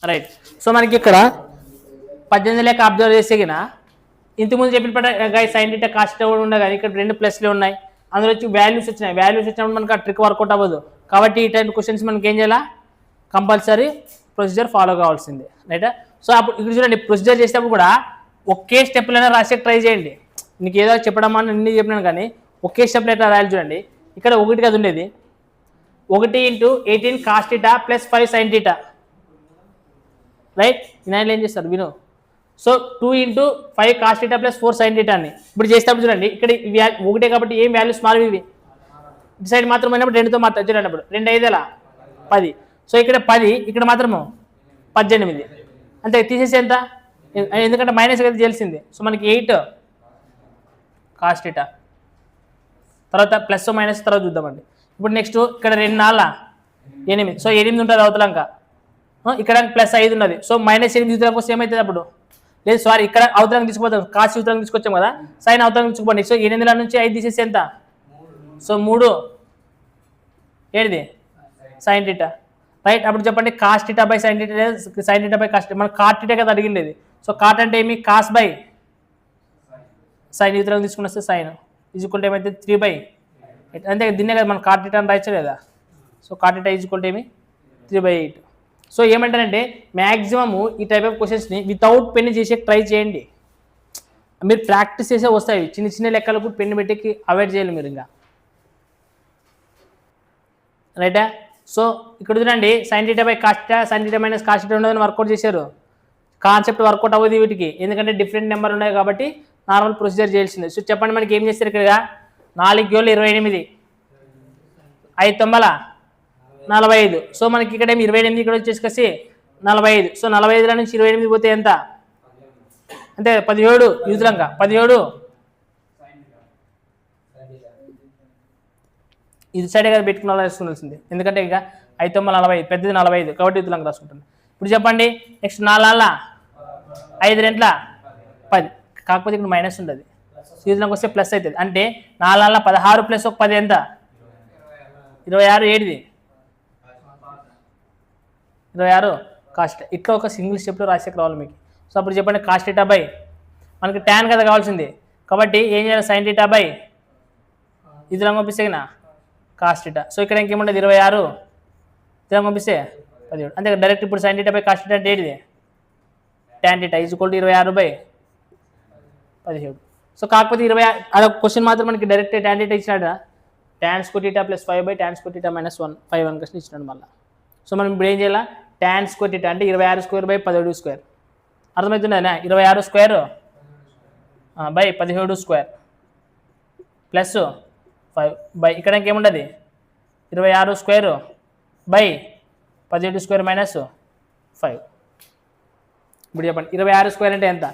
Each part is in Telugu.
రైట్. సో మనకి ఇక్కడ 18 లెక్క అబ్జర్వ్ చేస్తే గిన ఇంతకుముందు చెప్పిన సైన్ థీటా కాస్ థీటా కూడా ఉన్నాయి, కానీ ఇక్కడ రెండు ప్లస్లు ఉన్నాయి. అందులో వచ్చి వాల్యూస్ వచ్చినాయి. వాల్యూస్ వచ్చినప్పుడు మనకు ఆ ట్రిక్ వర్కౌట్ అవ్వదు. కాబట్టి ఈ టైప్ క్వశ్చన్స్ మనకి ఏం చేయాలా, కంపల్సరీ ప్రొసీజర్ ఫాలో కావాల్సిందే. రైట్. సో అప్పుడు ఇక్కడ చూడండి, ప్రొసీజర్ చేసేటప్పుడు కూడా ఒకే స్టెప్లైనా రాసే ట్రై చేయండి. నీకు ఏదో చెప్పడం అని అన్ని చెప్పినాను, కానీ ఒకే స్టెప్లో ఎట్లా రాయాలి చూడండి. ఇక్కడ ఒకటి కదా ఉండేది, 1 × 18 cos theta plus 5 sine theta. Right. నేను ఏం చేస్తారు విను. So 2 × 5 cos theta plus 4 sine theta అని ఇప్పుడు చేసేటప్పుడు చూడండి, ఇక్కడ ఒకటే కాబట్టి ఏం వాల్యూస్ మారు ఇవి. ఇటు సైడ్ మాత్రం అయినప్పుడు 2తో మాత్రం చూడండి, అప్పుడు 2 × 5 = 10. సో ఇక్కడ 10, ఇక్కడ మాత్రము 18. అంతే, తీసేసి ఎంత, ఎందుకంటే మైనస్ అయితే తెలిసింది. సో మనకి 8 కాస్ థీటా, తర్వాత ప్లస్ మైనస్ తర్వాత చూద్దామండి. ఇప్పుడు నెక్స్ట్ ఇక్కడ 2 × 4 = 8. సో 8 ఉంటుంది అవతలంక, ఇక్కడ ప్లస్ 5 ఉన్నది. సో -8 యువతలకు వస్తే ఏమవుతుంది అప్పుడు, లేదు సారీ ఇక్కడ అవతలంగా తీసుకుపోతాం, కాస్ యువతలకు తీసుకొచ్చాం కదా, సైన్ అవతలంగా తీసుకుపోండి. సో 8 నుంచి 5 తీసేసి ఎంత, సో 3 ఏది సైన్ థీటా. రైట్. అప్పుడు చెప్పండి cos theta by sine theta లేదా sine theta by cos theta. మన కాట్ థీటా కదా అడిగిండేది. సో కాట్ అంటే ఏమి, కాస్ బై సైన్ యువతలకు తీసుకుని వస్తే సైన్ ఈజ్వల్ ఏమైతే 3/8. అంతే, దీన్నే కదా మనం కాట్ థీటా అని రాయచ్చు లేదా. సో కాట్ థీటా ఈజ్వల్ ఏమి 3/8. సో ఏమంటారంటే మ్యాక్సిమము ఈ టైప్ ఆఫ్ క్వశ్చన్స్ని వితౌట్ పెన్ చేసే ట్రై చేయండి. మీరు ప్రాక్టీస్ చేసే వస్తాయి, చిన్న చిన్న లెక్కలకు పెన్ పెట్టి అవాయిడ్ చేయాలి మీరు ఇంకా. రైటా. సో ఇక్కడ చూడండి, sign theta by cos theta, sine theta minus cos theta ఉండదని వర్కౌట్ చేశారు. కాన్సెప్ట్ వర్కౌట్ అవ్వదు వీటికి, ఎందుకంటే డిఫరెంట్ నెంబర్ ఉన్నాయి కాబట్టి నార్మల్ ప్రొసీజర్ చేయాల్సిందే. సో చెప్పండి మనకి ఏం చేస్తారు ఇక్కడ, 4 × 28, 5 × 9 = 45. సో మనకి ఇక్కడ 28, ఇక్కడ వచ్చేసి 45. సో 45 నుంచి 28 పోతే ఎంత, అంటే 17 యూజ్లంగా 17 ఇది సైడే కదా పెట్టుకున్న రాసుకోవాల్సింది, ఎందుకంటే ఇక 5 × 9 = 45, పెద్దది 45 కాబట్టి యూజ్లంగా రాసుకుంటాను. ఇప్పుడు చెప్పండి నెక్స్ట్ 4 × 5 = 10, కాకపోతే ఇక్కడ మైనస్ ఉంటుంది, యూజ్లంగా వస్తే ప్లస్ అవుతుంది. అంటే 4 × 16 + 1 10 ఎంత, 26. ఏడిది 26 కాస్ థీటా. ఇట్లా ఒక సింగిల్ స్టెప్లో రాసేకి రావాలి మీకు. సో అప్పుడు చెప్పండి కాస్ థీటా బై, మనకి ట్యాన్ కదా కావాల్సింది కాబట్టి ఏం చేయాలి, సైన్ థీటా బై ఇదిలా పంపిస్తే కాస్ థీటా. సో ఇక్కడ ఇంకేముంటుంది 26, ఇదిలా పంపిస్తే 17. అంతే డైరెక్ట్. ఇప్పుడు sign theta by cos theta అంటే ఏంటిది, ట్యాన్ థీటా ఈజ్వల్ 26/17. సో కాకపోతే 20 అదొక క్వశ్చన్ మాత్రం మనకి డైరెక్ట్ ట్యాన్ థీటా ఇచ్చినాడు, tan square theta + 5/tan square theta - 1 5 అని క్వశ్చన్ ఇచ్చినాడు మళ్ళీ. సో మనం ఇప్పుడు ఏం చేయాలి, tan స్క్వేర్ థీటా అంటే 26² అర్థమవుతుందా, 26² / 17² ప్లస్ 5 బై ఇక్కడ ఇంకేముండదు 26² / 17² - 5. ఇప్పుడు చెప్పండి 26² అంటే ఎంత,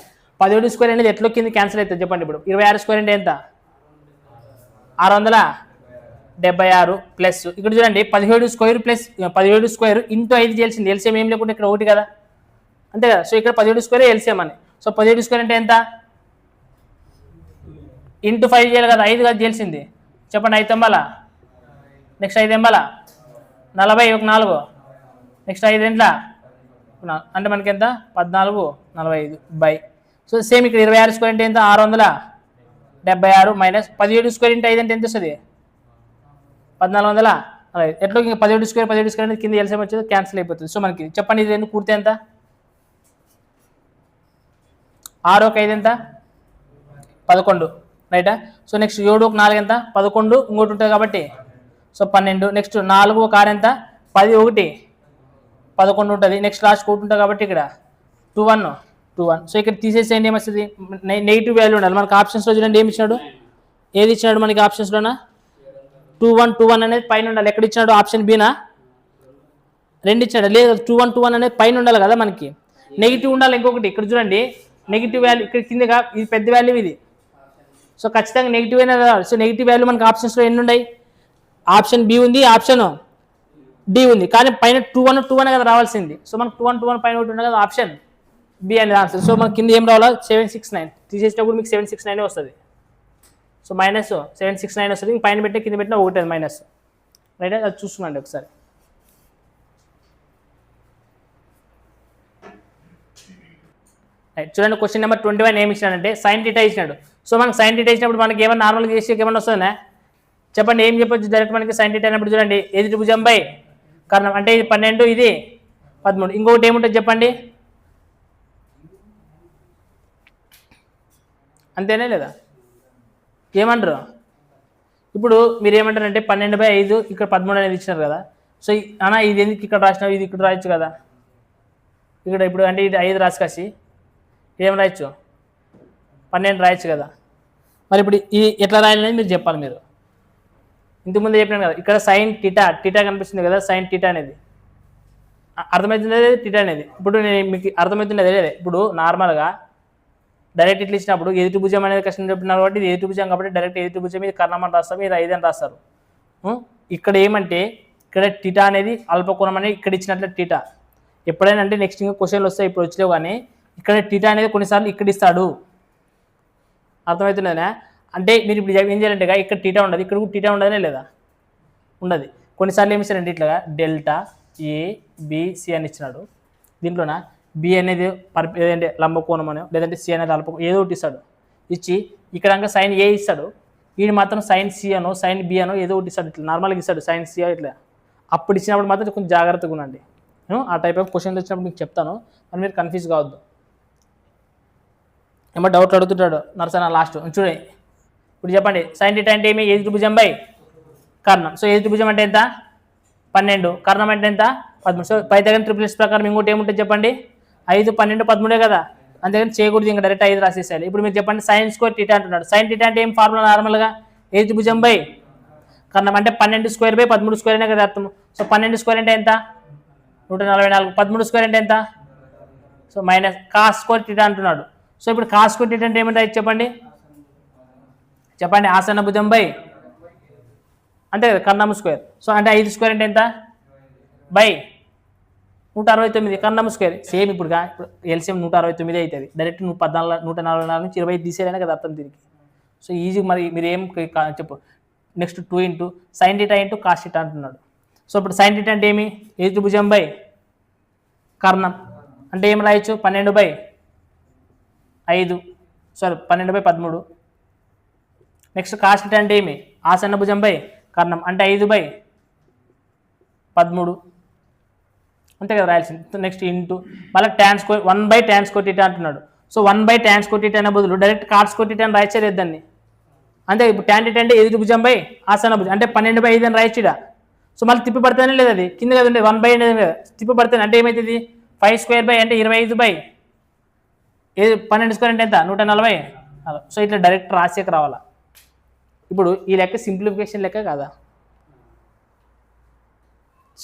17² అనేది ఎట్లా కింద క్యాన్సిల్ అవుతుంది చెప్పండి. ఇప్పుడు 26² అంటే ఎంత, 676 ప్లస్ ఇక్కడ చూడండి 17² + 17² × 5 చేయాల్సింది. ఎల్సిఎం ఏం లేకుండా ఇక్కడ 1 కదా, అంతే కదా. సో ఇక్కడ 17² ఎల్సిఎం అని. సో 17² అంటే ఎంత, × 5 చేయాలి కదా, 5 కదా చేయాల్సింది. చెప్పండి 5 × 9 నెక్స్ట్ 5 × 40 1 4 నెక్స్ట్ 5 అంటే మనకి ఎంత 14 45 బై. సో సేమ్ ఇక్కడ 26² అంటే ఎంత, 676 మైనస్ 17² × 5 అంటే ఎంత వస్తుంది, 1400. ఎట్లా ఇంకా 17² అనేది కింద ఎల్సిఎం వచ్చేది క్యాన్సిల్ అయిపోతుంది. సో మనకి చెప్పండి ఇది రెండు పూర్తి ఎంత, 6 × 5 ఎంత 11. రైటా. సో నెక్స్ట్ 7 × 4 ఎంత 11, ఇంకోటి ఉంటుంది కాబట్టి సో 12. నెక్స్ట్ 4 × 6 ఎంత 10, 1 11 ఉంటుంది. నెక్స్ట్ లాస్ట్ 1 ఉంటుంది కాబట్టి ఇక్కడ 21. సో ఇక్కడ తీసేసేయండి ఏమొస్తుంది, నెగిటివ్ వాల్యూ ఉండాలి మనకి. ఆప్షన్స్లో చూడండి ఏమి ఇచ్చినాడు, ఏది ఇచ్చినాడు మనకి ఆప్షన్స్లోనా, 21 అనేది పైన ఉండాలి. ఎక్కడ ఇచ్చినాడు, ఆప్షన్ బీనా 2 ఇచ్చాడు, లేదు 21 అనేది పైన ఉండాలి కదా మనకి. నెగిటివ్ ఉండాలి ఇంకొకటి, ఇక్కడ చూడండి నెగిటివ్ వాల్యూ ఇక్కడ కిందగా, ఇది పెద్ద వాల్యూ ఇది. సో ఖచ్చితంగా నెగిటివ్ అయినా రావాలి. సో నెగిటివ్ వాల్యూ మనకి ఆప్షన్స్లో ఎన్ని ఉన్నాయి, ఆప్షన్ బి ఉంది, ఆప్షన్ డి ఉంది, కానీ పైన 21 కదా రావాల్సింది. సో మనకు 21 పైన ఒకటి ఉంది కదా, ఆప్షన్ బి అనేది ఆన్సర్. సో మనకి కింద ఏం రావాలో 769 తీసేసేటప్పుడు మీకు 769 వస్తుంది. సో -769 వస్తుంది. ఇంక పైన పెట్టే కింద పెట్టినా ఒకటి మైనస్. రైట్, అది చూసుకోండి ఒకసారి. రైట్, చూడండి క్వశ్చన్ నెంబర్ 21 ఏమి ఇచ్చినాడంటే సైన్ థీటా ఇచ్చినాడు. సో మనకి సైన్ థీటా ఇచ్చినప్పుడు మనకి ఏమైనా నార్మల్గా చేసి ఏమైనా వస్తుందా చెప్పండి, ఏం చెప్పొచ్చు డైరెక్ట్ మనకి సైన్ థీటా అయినప్పుడు చూడండి ఎదుటి భుజం బై కర్ణం అంటే ఇది 12 ఇది 13. ఇంకొకటి ఏముంటుంది చెప్పండి, అంతేనే లేదా ఏమంటారు? ఇప్పుడు మీరు ఏమంటారంటే 12/5 ఇక్కడ 13 అనేది ఇచ్చినారు కదా. సో అన్న ఇది ఎందుకు ఇక్కడ రాసినావు, ఇది ఇక్కడ రాయొచ్చు కదా. ఇక్కడ ఇప్పుడు అంటే ఇది 5 రాసి కాసి ఏం రాయొచ్చు 12 రాయొచ్చు కదా. మరి ఇప్పుడు ఇది ఎట్లా రాయాలనేది మీరు చెప్పాలి. మీరు ఇంతకుముందు చెప్పినాను కదా, ఇక్కడ సైన్ టీటా కనిపిస్తుంది కదా, సైన్ టీటా అనేది అర్థమవుతుంది టీటా అనేది. ఇప్పుడు నేను మీకు అర్థమవుతుంది అదే. ఇప్పుడు నార్మల్గా డైరెక్ట్ ఇట్లా ఇచ్చినప్పుడు ఎదుటి భుజం అనేది కష్టం చెప్పినారు కాబట్టి ఇది ఎదుటి భుజం కాబట్టి డైరెక్ట్ ఎదుటి భుజం మీద కర్ణం అని రాస్తారు, మీరు 5 అని రాస్తారు. ఇక్కడ ఏమంటే ఇక్కడ టీటా అనేది అల్పకోణం అనేది ఇక్కడ ఇచ్చినట్లే టీటా. ఎప్పుడైనా అంటే నెక్స్ట్ ఇంకా క్వశ్చన్లు వస్తాయి, ఇప్పుడు వచ్చలేవు కానీ ఇక్కడ టీటా అనేది కొన్నిసార్లు ఇక్కడ ఇస్తాడు. అర్థమవుతున్నదా? అంటే మీరు ఇప్పుడు ఏం చేయాలంటే ఇక్కడ టీటా ఉండదు, ఇక్కడ కూడా టీటా ఉండదనే లేదా ఉండదు. కొన్నిసార్లు ఏమి ఇస్తారంటే ఇట్లాగా డెల్టా ABC అని ఇచ్చినాడు. దీంట్లోన బి అనేది ఏదంటే లంబకోణం అనో లేదంటే సి అనేది అల్ప ఏదో ఒకటి ఇస్తాడు. ఇచ్చి ఇక్కడ ఇంకా సైన్ ఏ ఇస్తాడు, వీడు మాత్రం సైన్ సి అనో సైన్ బి అనో ఏదో ఒకటి ఇస్తాడు. ఇట్లా నార్మల్గా ఇస్తాడు సైన్ సి ఇట్లా. అప్పుడు ఇచ్చినప్పుడు మాత్రం కొంచెం జాగ్రత్తగా ఉండండి. ఆ టైప్ ఆఫ్ క్వశ్చన్స్ వచ్చినప్పుడు మీకు చెప్తాను, మరి మీరు కన్ఫ్యూజ్ కావద్దు. ఏమో డౌట్లు అడుగుతుంటాడు నరసన లాస్ట్ చూడండి. ఇప్పుడు చెప్పండి సైన్ థీటా అంటే ఏమి ఎదుటి భుజం బై కర్ణం. సో ఎదుటి భుజం అంటే ఎంత 12, కర్ణం అంటే ఎంత 13. సో పైథాగరస్ ట్రిపుల్ ప్రకారం ఇంకోటి ఏముంటుంది చెప్పండి 5, 12, 13 కదా. అంతేగాని చేయకూడదు, ఇంకా డైరెక్ట్ 5 రాసేసేయాలి. ఇప్పుడు మీరు చెప్పండి సైన్ స్క్వేర్ థీటా అంటున్నాడు. సైన్ థీటా అంటే ఏం ఫార్ములా నార్మల్గా ఎదుటి భుజం బై కర్ణం అంటే 12² బై 13² అనే కదా అర్థం. సో 12² అంటే ఎంత 144, 13² అంటే ఎంత so minus cos square theta అంటున్నాడు. సో ఇప్పుడు కాస్ స్క్వేర్ థీటా అంటే ఏమంటే చెప్పండి ఆసన్న భుజం బై అంతే కదా కర్ణం స్క్వేర్. సో అంటే 5² అంటే ఎంత బై 169 కర్ణం స్క్వేర్. సేమ్ ఇప్పుడు ఎల్సిఎం 169 అవుతుంది. డైరెక్ట్ 144 నుంచి 25 తీసేయాలనే కదా అర్థం దీనికి. So easy. మరి మీరు ఏం చెప్పు next 2 into sine theta into cos theta అంటున్నాడు. సో ఇప్పుడు సైన్ థీటా అంటే ఏమి ఎదుటి భుజం బై కర్ణం అంటే ఏం రాయొచ్చు 12/5 సారీ 12/13. నెక్స్ట్ కాస్ థీటా అంటే ఏమి ఆసన్న భుజం బై కర్ణం అంటే 5/13 అంతే కదా రాయాల్సింది. నెక్స్ట్ ఇంటూ మళ్ళీ tan square 1/tan square theta అంటున్నాడు. సో 1/tan స్క్వేర్ థీటా అనే బదులు డైరెక్ట్ కాట్ స్క్వేర్ థీటా అని రాయలేదు దాన్ని. అంతే ఇప్పుడు tan థీటా అంటే ఎదుటి భుజం బై ఆసన్న భుజం అంటే 12/5 అని రాయచ్చుడా. సో మళ్ళీ తిప్పి పడితేనే లేదు, అది కింద కదా ఉండేది 1/, అనేది కదా తిప్పి పడితేనే అంటే ఏమవుతుంది 5² అంటే 25/, 12² అంటే ఎంత 140. సో ఇట్లా డైరెక్ట్ రాసేకి రావాలా. ఇప్పుడు ఈ లెక్క సింప్లిఫికేషన్ లెక్క కాదా,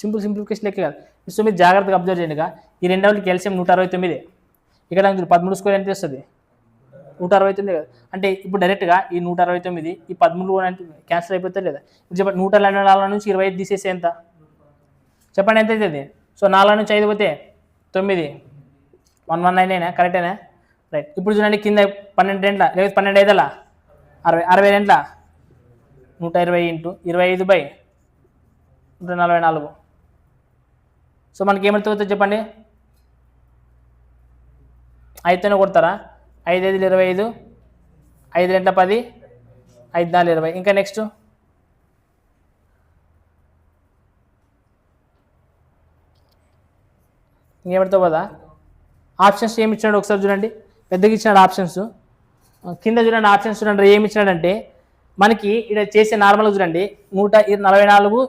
సింప్లిఫికేషన్ లెక్క కాదు. సో మీరు జాగ్రత్తగా అబ్జర్వ్ చేయండి. ఈ రెండవకి క్యాల్సియం 169, ఇక్కడ 13² ఎంత వస్తుంది 169 కదా. అంటే ఇప్పుడు డైరెక్ట్గా ఈ 169 ఈ 13 అంటే క్యాన్సిల్ అయిపోతుంది లేదా. ఇప్పుడు చెప్పండి 144 నుంచి 25 తీసేసి ఎంత చెప్పండి ఎంత అవుతుంది. సో 4 నుంచి 5 పోతే 9, 119 కరెక్టేనా రైట్. ఇప్పుడు చూడండి కింద 12 రెంట్ల లేదా 12/5 60 రెంట్ల 120 ఇంటూ 25/144. సో మనకి ఏమవుతుందో చెప్పండి 5తోనే కొడతారా 5 5 25, 5 రెంట్ల 10, 5 4 20. ఇంకా నెక్స్ట్ ఇంకేమవుతావు కదా. ఆప్షన్స్ ఏమి ఇచ్చినాడు ఒకసారి చూడండి, పెద్దగా ఇచ్చినాడు ఆప్షన్స్. కింద చూడండి ఆప్షన్స్ చూడండి ఏమి ఇచ్చినాడంటే మనకి ఇక్కడ చేసే నార్మల్గా చూడండి 144,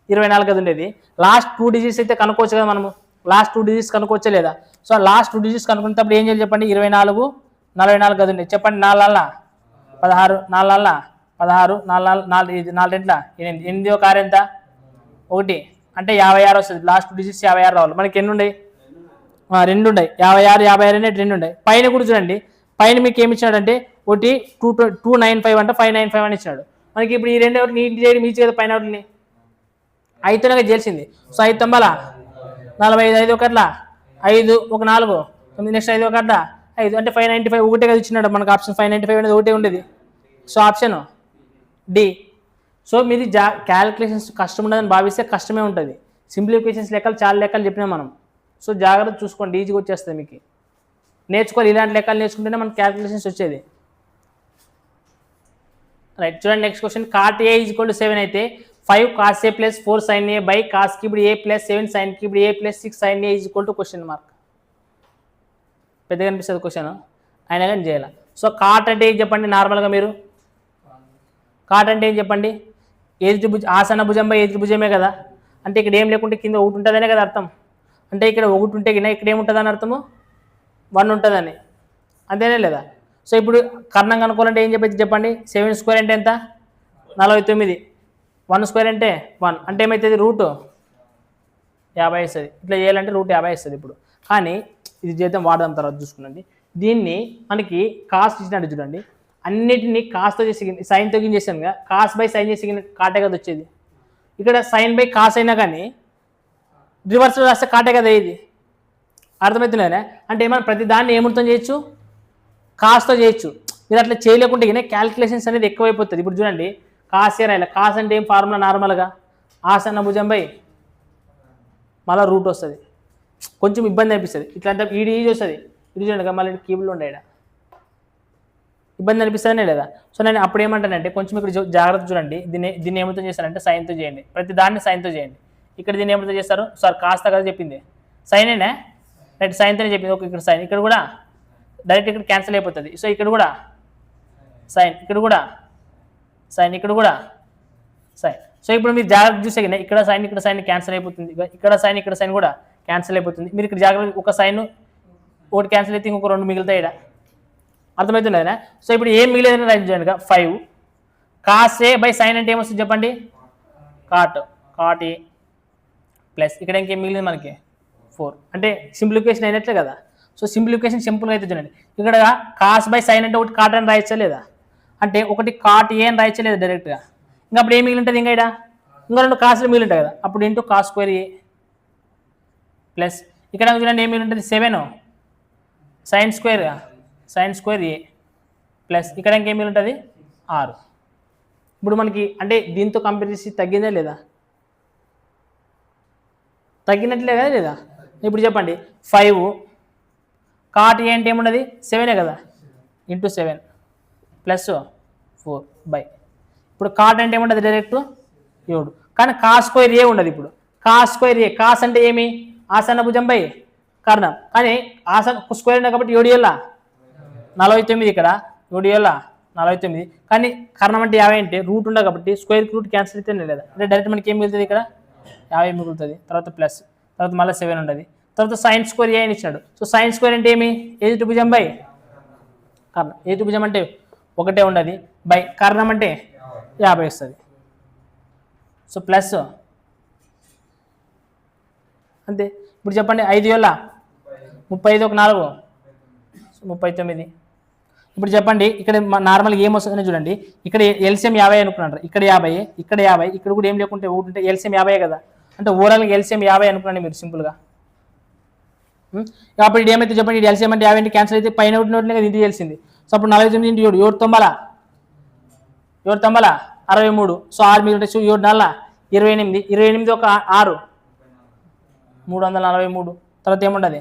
24 కదా ఉండేది. లాస్ట్ 2 డిజిట్స్ అయితే కనుక్కోవచ్చు కదా మనము, లాస్ట్ 2 డిజిట్స్ కనుక్కోవచ్చే లేదా. సో లాస్ట్ 2 డిజిట్స్ కనుక్కునేటప్పుడు ఏం చేయాలి చెప్పండి 24, 44 కదా ఉండేది. చెప్పండి 4 16, 4 16, 4 రెంట్ల 8, 8 ఒక 6 ఎంత 1 అంటే 56 వస్తుంది. లాస్ట్ 2 డిజిట్స్ 56 రావాలి. మనకి ఎన్ని ఉన్నాయి 2 ఉన్నాయి 56, 56 అనేది 2 ఉన్నాయి. పైన కూడా చూడండి పైన మీకు ఏమి ఇచ్చినాడంటే ఒకటి 295 అంటే 595 అని ఇచ్చినాడు. మనకి ఇప్పుడు ఈ 2 ఒకటి నీట్ చేయడం ఈజీ కదా. పైన ఒకటిని 5తోనే చేయాల్సింది. సో 5 తొంభల 45, 5 ఒకట్ల 5 ఒక 4 9, నెక్స్ట్ 5 ఒకట్ల 5 అంటే 595 ఒకటే కదా ఇచ్చినాడు మనకు. ఆప్షన్ 595 అనేది ఒకటే ఉండేది. So option D. సో మీది క్యాలిక్యులేషన్స్ కష్టం ఉండదని భావిస్తే కష్టమే ఉంటుంది. సింప్లిఫికేషన్స్ లెక్కలు చాలా లెక్కలు చెప్పినాం మనం. సో జాగ్రత్త చూసుకోండి, ఈజీగా వచ్చేస్తుంది మీకు. నేర్చుకోవాలి, ఇలాంటి లెక్కలు నేర్చుకుంటేనే మనకు క్యాలిక్యులేషన్స్ వచ్చేది. రైట్, చూడండి నెక్స్ట్ క్వశ్చన్. cot A = 7 అయితే 5 cos A + 4 sin A by cos cubed A + 7 sin cubed A + 6 sin A = question mark. పెద్దగా అనిపిస్తుంది క్వశ్చన్, అయినా కానీ చేయాలి. సో కాట్ అంటే ఏం చెప్పండి నార్మల్గా మీరు? కాట్ అంటే ఏం చెప్పండి? ఏది ఆసన భుజంపై ఏది భుజమే కదా. అంటే ఇక్కడ ఏం లేకుంటే కింద ఒకటి ఉంటుందనే కదా అర్థం. అంటే ఇక్కడ ఒకటి ఉంటే కింద ఇక్కడ ఏముంటుందని అర్థము? 1 ఉంటుందని, అంతేనే లేదా? సో ఇప్పుడు కర్ణం కనుక్కోవాలంటే ఏం చెప్పండి? 7² అంటే ఎంత? 49. 1² అంటే 1 అంటే ఏమవుతుంది? రూట్ 50 వస్తుంది. ఇట్లా చేయాలంటే రూట్ 50 వస్తుంది. ఇప్పుడు కానీ ఇది చేద్దాం, వాడదాం, తర్వాత చూసుకున్నాండి. దీన్ని మనకి కాస్ట్ ఇచ్చినట్టు చూడండి, అన్నిటినీ కాస్ట్తో చేసి సైన్తో చేసాను కదా, కాస్ట్ బై సైన్ చేసి కాటే కదా వచ్చేది. ఇక్కడ సైన్ బై కాస్ అయినా కానీ రివర్స్లో రాస్తే కాటే కదా ఇది. అర్థమవుతున్నాయా? అంటే ఏమన్నా ప్రతి దాన్ని ఏముతో చేయొచ్చు? కాస్ట్తో చేయొచ్చు. మీరు అట్లా చేయలేకుంటే కానీ క్యాలిక్యులేషన్స్ అనేది ఎక్కువైపోతుంది. ఇప్పుడు చూడండి, కాస్ ఏ రాయాలి. కాస్ అంటే ఏం ఫార్ములా? నార్మల్గా ఆసన్న భుజం బై మళ్ళీ రూట్ వస్తుంది. కొంచెం ఇబ్బంది అనిపిస్తుంది. ఇట్లాంటి ఈజీ వస్తుంది. ఇది చూడండి, మళ్ళీ కీబుల్లో ఉండే ఇబ్బంది అనిపిస్తుందనే లేదా? సో నేను అప్పుడు ఏమంటానంటే కొంచెం ఇక్కడ జాగ్రత్త చూడండి. దీన్ని ఏమితో చేస్తారంటే సైన్తో చేయండి. ప్రతి దాన్ని సైన్తో చేయండి. ఇక్కడ దీన్ని ఏమితో చేస్తారు? సార్ కాస్త కదా చెప్పింది, సైనేనా? రైట్, సైన్తోనే చెప్పింది. ఓకే, ఇక్కడ సైన్, ఇక్కడ కూడా డైరెక్ట్ ఇక్కడ క్యాన్సిల్ అయిపోతుంది. సో ఇక్కడ కూడా సైన్, ఇక్కడ కూడా సైన్, ఇక్కడ కూడా సైన్. సో ఇప్పుడు మీరు జాగ్రత్త చూసే కదా, ఇక్కడ సైన్ ఇక్కడ సైన్ క్యాన్సిల్ అయిపోతుంది. ఇక్కడ సైన్ కూడా క్యాన్సిల్ అయిపోతుంది. మీరు ఇక్కడ జాగ్రత్త ఒక సైన్ ఒకటి క్యాన్సిల్ అయితే ఇంకొక 2 మిగులుతాయి ఇక్కడ. అర్థమవుతుందా? సో ఇప్పుడు ఏం మిగిలేదని రైట్ చేయండి. 5 cos A బై సైన్ అంటే ఏమొస్తుంది చెప్పండి? cot A ప్లస్ ఇక్కడ ఇంకేం మిగిలింది మనకి 4. అంటే సింప్లిఫికేషన్ అయినట్లే కదా. సో సింప్లిఫికేషన్ సింపుల్గా అయితే చూడండి. ఇక్కడ కాస్ బై సైన్ అంటే ఒకటి కాట్ అని రాయచ్చా లేదా? అంటే ఒకటి cot A అని రాయచ్చా లేదా డైరెక్ట్గా? ఇంకా అప్పుడు ఏం మిగిలి ఉంటుంది? ఇంకా ఇంకా 2 కాస్లు మిగిలి ఉంటాయి కదా. అప్పుడు ఇంటూ cos² A ప్లస్ ఇక్కడ చూడండి ఏం మిగిలి ఉంటుంది? 7 sin² A ప్లస్ ఇక్కడ ఇంకేం మిగిలి ఉంటుంది? 6. ఇప్పుడు మనకి అంటే దీంతో కంపేర్ చేసి తగ్గిందా లేదా? తగ్గినట్లే కదా లేదా? ఇప్పుడు చెప్పండి, 5 cot A అంటే ఏమున్నది? 7 కదా, ఇంటూ 7 ప్లస్ 4 బై. ఇప్పుడు కాట్ అంటే ఏముంటుంది? డైరెక్ట్ 7. కానీ cos² A ఉండదు. ఇప్పుడు cos² A, కాస్ అంటే ఏమి? ఆసన్న భుజం బై కర్ణం. కానీ ఆసన స్క్వేర్ ఉన్నాయి కాబట్టి 7 ఏళ్ళ 49, ఇక్కడ 7 ఏళ్ళ 49. కానీ కర్ణం అంటే 50 అంటే రూట్ ఉండదు కాబట్టి స్క్వేర్కి రూట్ క్యాన్సిల్ అయితేనే లేదా? అంటే డైరెక్ట్ మనకి ఏం మిగులుతుంది? ఇక్కడ 50 మిగులుతుంది. తర్వాత ప్లస్, తర్వాత మళ్ళీ 7 ఉండదు. తర్వాత sin² A అని ఇచ్చినాడు. సో sin² అంటే ఏమి? ఏది భుజం బై కర్ణం. ఏది భుజం అంటే ఒకటే ఉండదు బై కర్ణం అంటే 50 వస్తుంది. సో ప్లస్ అంతే. ఇప్పుడు చెప్పండి, 5 ఏళ్ళ 35, 1 4 39. ఇప్పుడు చెప్పండి, ఇక్కడ నార్మల్గా ఏమొస్తుందని చూడండి. ఇక్కడ ఎల్సిఎం 50 అనుకున్నాడు. ఇక్కడ 50, ఇక్కడ 50, ఇక్కడ కూడా ఏం లేకుంటే ఒకటి ఉంటే ఎల్సిఎం 50 కదా. అంటే ఓవరాల్గా ఎల్సిఎం 50 అనుకున్నాండి మీరు సింపుల్గా. అప్పుడు ఇది ఏమైతే చెప్పండి, ఇది ఎల్సిఎం అంటే 50 క్యాన్సిల్ అయితే పైన ఒకటి నోట్లే కదా ఇంటికి తెలిసింది. సో అప్పుడు 49 ఇంటూ 7 7 9 63. సో 6 మిగిలి 7 4 28. 28 ఒక 6 343. తర్వాత ఏముండదు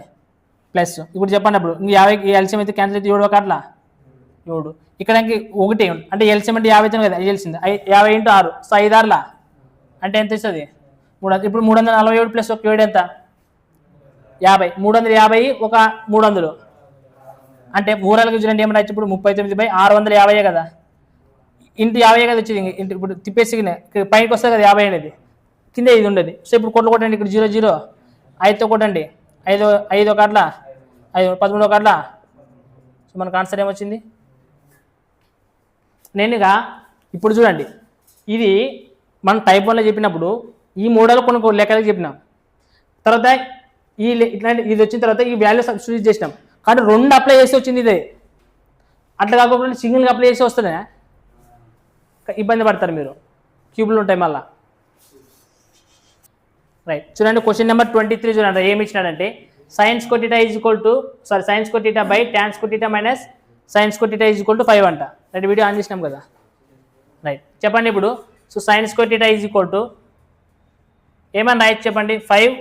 ప్లస్. ఇప్పుడు చెప్పండి, అప్పుడు 50 ఎల్సిఎం అయితే క్యాన్సిల్ అయితే 7 ఒక అట్లా 7. ఇక్కడ ఒకటి అంటే ఎల్సిఎం అంటే 50 అవుతుంది కదా, తెలిసింది. 50 ఇంటూ 6, సో 5 6 అంటే ఎంత ఇస్తుంది? 3. ఇప్పుడు 347 ప్లస్ ఒక 7 ఎంత? 50. 350 ఒక 300 అంటే ఓవరాల్గా చూడండి ఏమన్నా ఇప్పుడు 39/650 కదా, ఇంటి 50 కదా వచ్చేది. ఇంటి ఇప్పుడు తిప్పేసి పైకి వస్తుంది కదా 50 అనేది, కింద ఇది ఉండేది. సో ఇప్పుడు కొట్టండి, ఇక్కడ 0 0 5తో కొట్టండి, 5 ఒక అట్లా 5 13 ఒక అట్లా. సో మనకు ఆన్సర్ ఏమొచ్చింది? నేనుగా ఇప్పుడు చూడండి, ఇది మనం టైప్ 1లో చెప్పినప్పుడు ఈ మోడల్ కొన్ని లెక్కలకి చెప్పినాం. తర్వాత ఇట్లాంటి ఇది వచ్చిన తర్వాత ఈ వాల్యూ సబ్స్టిట్యూట్ చేసినాం. కానీ 2 అప్లై చేసి వచ్చింది ఇదే. అట్లా కాకుండా సింగిల్గా అప్లై చేసి వస్తుందే ఇబ్బంది పడతారు మీరు, క్యూబ్లు ఉంటాయి మళ్ళీ. రైట్, చూడండి క్వశ్చన్ నెంబర్ 23 చూడండి. ఏమి ఇచ్చినాడంటే sin² by tan² minus sin² 5 అంట. రైట్, వీడియో ఆన్ చేసినాం కదా. రైట్, చెప్పండి ఇప్పుడు. సో sin² ఏమన్నా రైట్ చెప్పండి, 5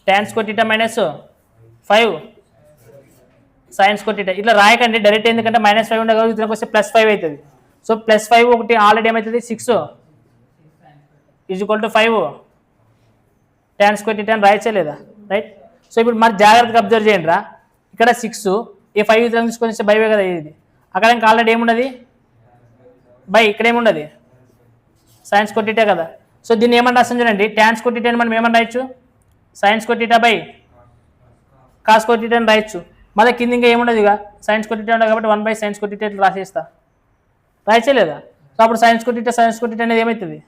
tan² minus 5 sine square theta. ఇట్లా రాయకండి డైరెక్ట్, ఎందుకంటే -5 ఉండదు కాబట్టి దీనికి వస్తే +5 అవుతుంది. సో +5 ఒకటి ఆల్రెడీ ఏమవుతుంది 6 = 5 tan స్క్వేర్ టీటా అని రాయచ్చే లేదా, రైట్. సో ఇప్పుడు మరి జాగ్రత్తగా అబ్జర్వ్ చేయండి రా, ఇక్కడ 6 ఈ 5 ఇతరం తీసుకొని వస్తే బైవే కదా ఇది, అక్కడ ఇంకా ఆల్రెడీ ఏమున్నది బై, ఇక్కడ ఏముండదు సైన్ స్క్వేర్ టీటా కదా. సో దీన్ని ఏమని రాస్తాం చూడండి, tan స్క్వేర్ టీటా అని మనం ఏమని రాయొచ్చు, sine square theta by cos square theta అని రాయొచ్చు. మళ్ళీ కింద ఇంకా ఏముండదు ఇక సైన్ స్క్వేర్ టీటా ఉండదు కాబట్టి 1/sin స్క్వేర్ టీటా ఇట్లా రాసేస్తా, రాయచ్చే లేదా. సో అప్పుడు సైన్ స్క్వేర్ టీటా అనేది ఏమవుతుంది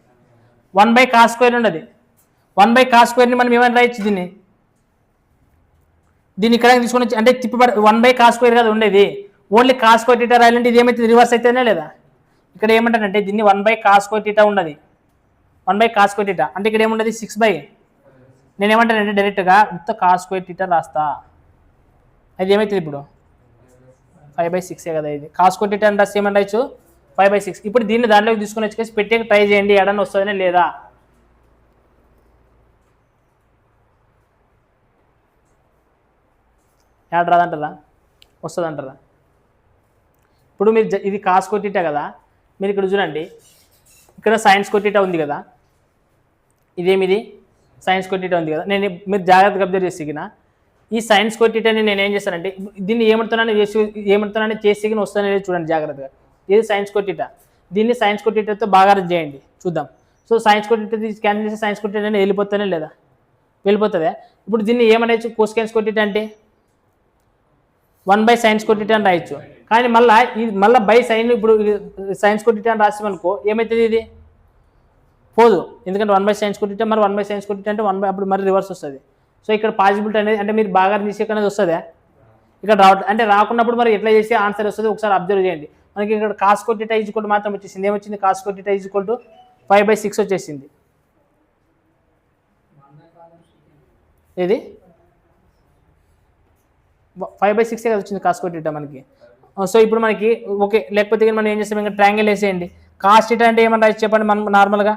1/cos స్క్వేర్ ఉండదు. 1/cos స్క్వేర్ని మనం ఏమని రాయొచ్చు, దీన్ని ఇక్కడ తీసుకొని వచ్చి అంటే తిప్పబడి 1/cos స్క్వేర్ కదా ఉండేది, ఓన్లీ కాస్ స్క్వేర్ టీటా రాయాలంటే ఇది ఏమైతుంది రివర్స్ అయితేనే లేదా. ఇక్కడ ఏమంటారంటే దీన్ని 1/cos స్క్వేర్ టీటా ఉండదు, 1/cos స్క్వేర్ టీటా అంటే ఇక్కడ ఏముండదు 6/, నేను ఏమంటానంటే డైరెక్ట్గా మొత్తం కాస్ స్క్వేర్ టీటా రాస్తా, అది ఏమవుతుంది ఇప్పుడు 5/6 కదా. ఇది కాస్ స్క్వేర్ టీటా అని రాస్తే ఏమని రాయొచ్చు 5/6. ఇప్పుడు దీన్ని దాంట్లోకి తీసుకొని వచ్చేసి పెట్టే ట్రై చేయండి, ఎడన్నా వస్తుందనే లేదా. యాడ్ రాదంటారా, వస్తుంది అంటారా. ఇప్పుడు మీరు ఇది కాస్ స్క్వేర్ టీటా కదా, మీరు ఇక్కడ చూడండి ఇక్కడ సైన్ స్క్వేర్ టీటా ఉంది కదా, ఇదేమిది సైన్ స్క్వేర్ టీటా ఉంది కదా. మీరు జాగ్రత్తగా అబ్జర్వ్ చేసిగిన ఈ సైన్ స్క్వేర్ టీటాని నేను ఏం చేస్తానంటే దీన్ని ఏమంటున్నాను చేసి వస్తానే చూడండి జాగ్రత్తగా. ఇది సైన్ స్క్వేర్ టీటా, దీన్ని సైన్ స్క్వేర్ టీటాతో బాగా అర్థం చేయండి చూద్దాం. So sine square theta scan చేసి సైన్ స్క్వేర్ టీటా అనేది వెళ్ళిపోతానే లేదా, వెళ్ళిపోతుందా. ఇప్పుడు దీన్ని ఏమనొచ్చు కోస్కాన్ స్క్వేర్ టీటా అంటే 1/sin స్క్వేర్ టీటా అని రాయొచ్చు. కానీ మళ్ళీ బై సైన్, ఇప్పుడు సైన్ స్క్వేర్ టీటా అని రాసామనుకో ఏమవుతుంది ఇది పోదు, ఎందుకంటే 1/sin స్క్వేర్ టీటా మరి 1/sin స్క్వేర్ టీటా అంటే 1/, అప్పుడు మరి రివర్స్ వస్తుంది. సో ఇక్కడ పాసిబిలిటీ అనేది అంటే మీరు బాగా తీసేక అనేది వస్తుందా, ఇక్కడ రావట్లేదు అంటే రాకున్నప్పుడు మరి ఎట్లా చేసి ఆన్సర్ వస్తుంది ఒకసారి అబ్జర్వ్ చేయండి. మనకి ఇక్కడ కాస్ స్క్వేర్ టీటా ఈక్వల్ మాత్రం వచ్చేసింది, ఏమొచ్చింది కాస్ స్క్వేర్ టీటా ఈక్వల్ 5/6 వచ్చేసింది. ఇది 5/6 కదా వచ్చింది కాస్ స్క్వేర్ టీటా మనకి. సో ఇప్పుడు మనకి ఓకే, లేకపోతే మనం ఏం చేస్తాం ఇంకా ట్రయాంగిల్ వేసేయండి. కాస్ టీటా అంటే ఏమని రాయొచ్చు చెప్పండి మనం నార్మల్గా,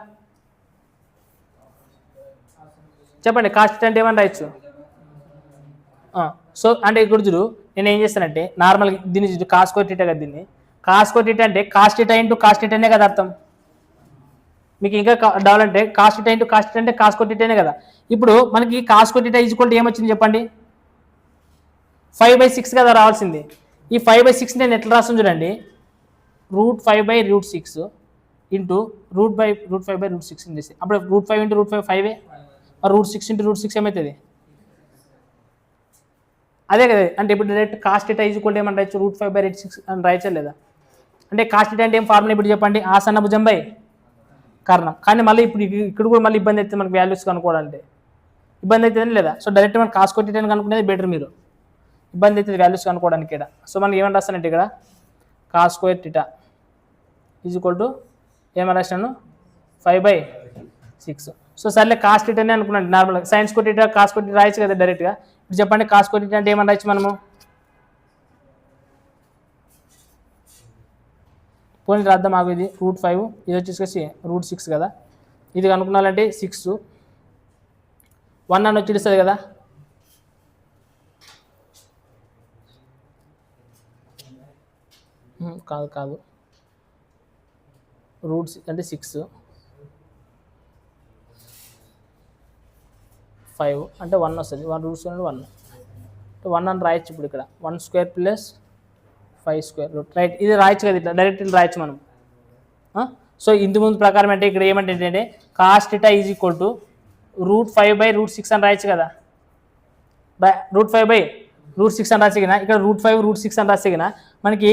చెప్పండి కాస్ టీటా అంటే ఏమని రాయొచ్చు. సో అంటే ఇక్కడ చూడు నేను ఏం చేస్తానంటే నార్మల్గా దీన్ని కాస్ స్క్వేర్ టీటా కదా, దీన్ని కాస్ స్క్వేర్ టీటా అంటే కాస్ టీటా ఇంటూ కాస్ టీటానే కదా అర్థం. మీకు ఇంకా డౌట్ అంటే cos theta into cos theta అంటే కాస్ స్క్వేర్ టీటానే కదా. ఇప్పుడు మనకి కాస్ స్క్వేర్ టీటా ఈక్వల్ ఏమొచ్చింది చెప్పండి 5/6 కదా రావాల్సింది. ఈ 5/6 నేను ఎట్లా రాస్తాను చూడండి, √5/√6 ఇంటూ √5/√6 చేసి అప్పుడు √5 ఇంటూ √5 5 √6 ఇంటూ √6 ఏమవుతుంది అదే కదా. అంటే ఇప్పుడు డైరెక్ట్ కాస్ టీటా ఈక్వల్ ఏమని రాయొచ్చు √5/√6 అని రాయచ్చా లేదా. అంటే కాస్ టీటా అంటే ఏం ఫార్ములా ఇప్పుడు చెప్పండి, ఆసన్న భుజం బై కర్ణం. కానీ మళ్ళీ ఇప్పుడు ఇక్కడ కూడా మళ్ళీ ఇబ్బంది అవుతుంది మనకి వాల్యూస్ కనుక్కోవాలంటే, ఇబ్బంది అవుతుందని లేదా. సో డైరెక్ట్ మనం కాస్ స్క్వేర్ టీటాని కనుక్కునేది బెటర్, మీరు ఇబ్బంది అవుతుంది వాల్యూస్ కనుక్కోవడానికి ఇక్కడ. సో మనకి ఏమని రాస్తానంటే ఇక్కడ కాస్ స్క్వేర్ టీటా ఈక్వల్ ఏమని రాసినాను 5/6. సో సర్లే కాస్ టీటానే అనుకున్నాను నార్మల్గా, sine square theta cos square theta రాయొచ్చు కదా డైరెక్ట్గా. ఇప్పుడు చెప్పండి కాస్ స్క్వేర్ టీటా అంటే ఏమని రాయొచ్చు మనము, పోనీ రాద్దాం మాకు. ఇది √5, ఇది వచ్చేసి √6 కదా. ఇది కనుక్కున్నాలంటే 6 1 అని వచ్చి ఇస్తుంది కదా. కాదు √6 అంటే 6 5 అంటే 1 వస్తుంది, 1 √6 అంటే 1 అని రాయొచ్చు. ఇప్పుడు ఇక్కడ 1² + 5² రైట్, ఇది రాయొచ్చు కదా ఇట్లా డైరెక్ట్ ఇట్లా రాయొచ్చు మనం. సో ఇంటి ముందు ప్రకారం అంటే ఇక్కడ ఏమంటే కాస్ టీటా ఈక్వల్ √5/√6 అని రాయొచ్చు కదా, √5/√6 అని రాసిగిన ఇక్కడ √5/√6 అని రాసిగిన మనకి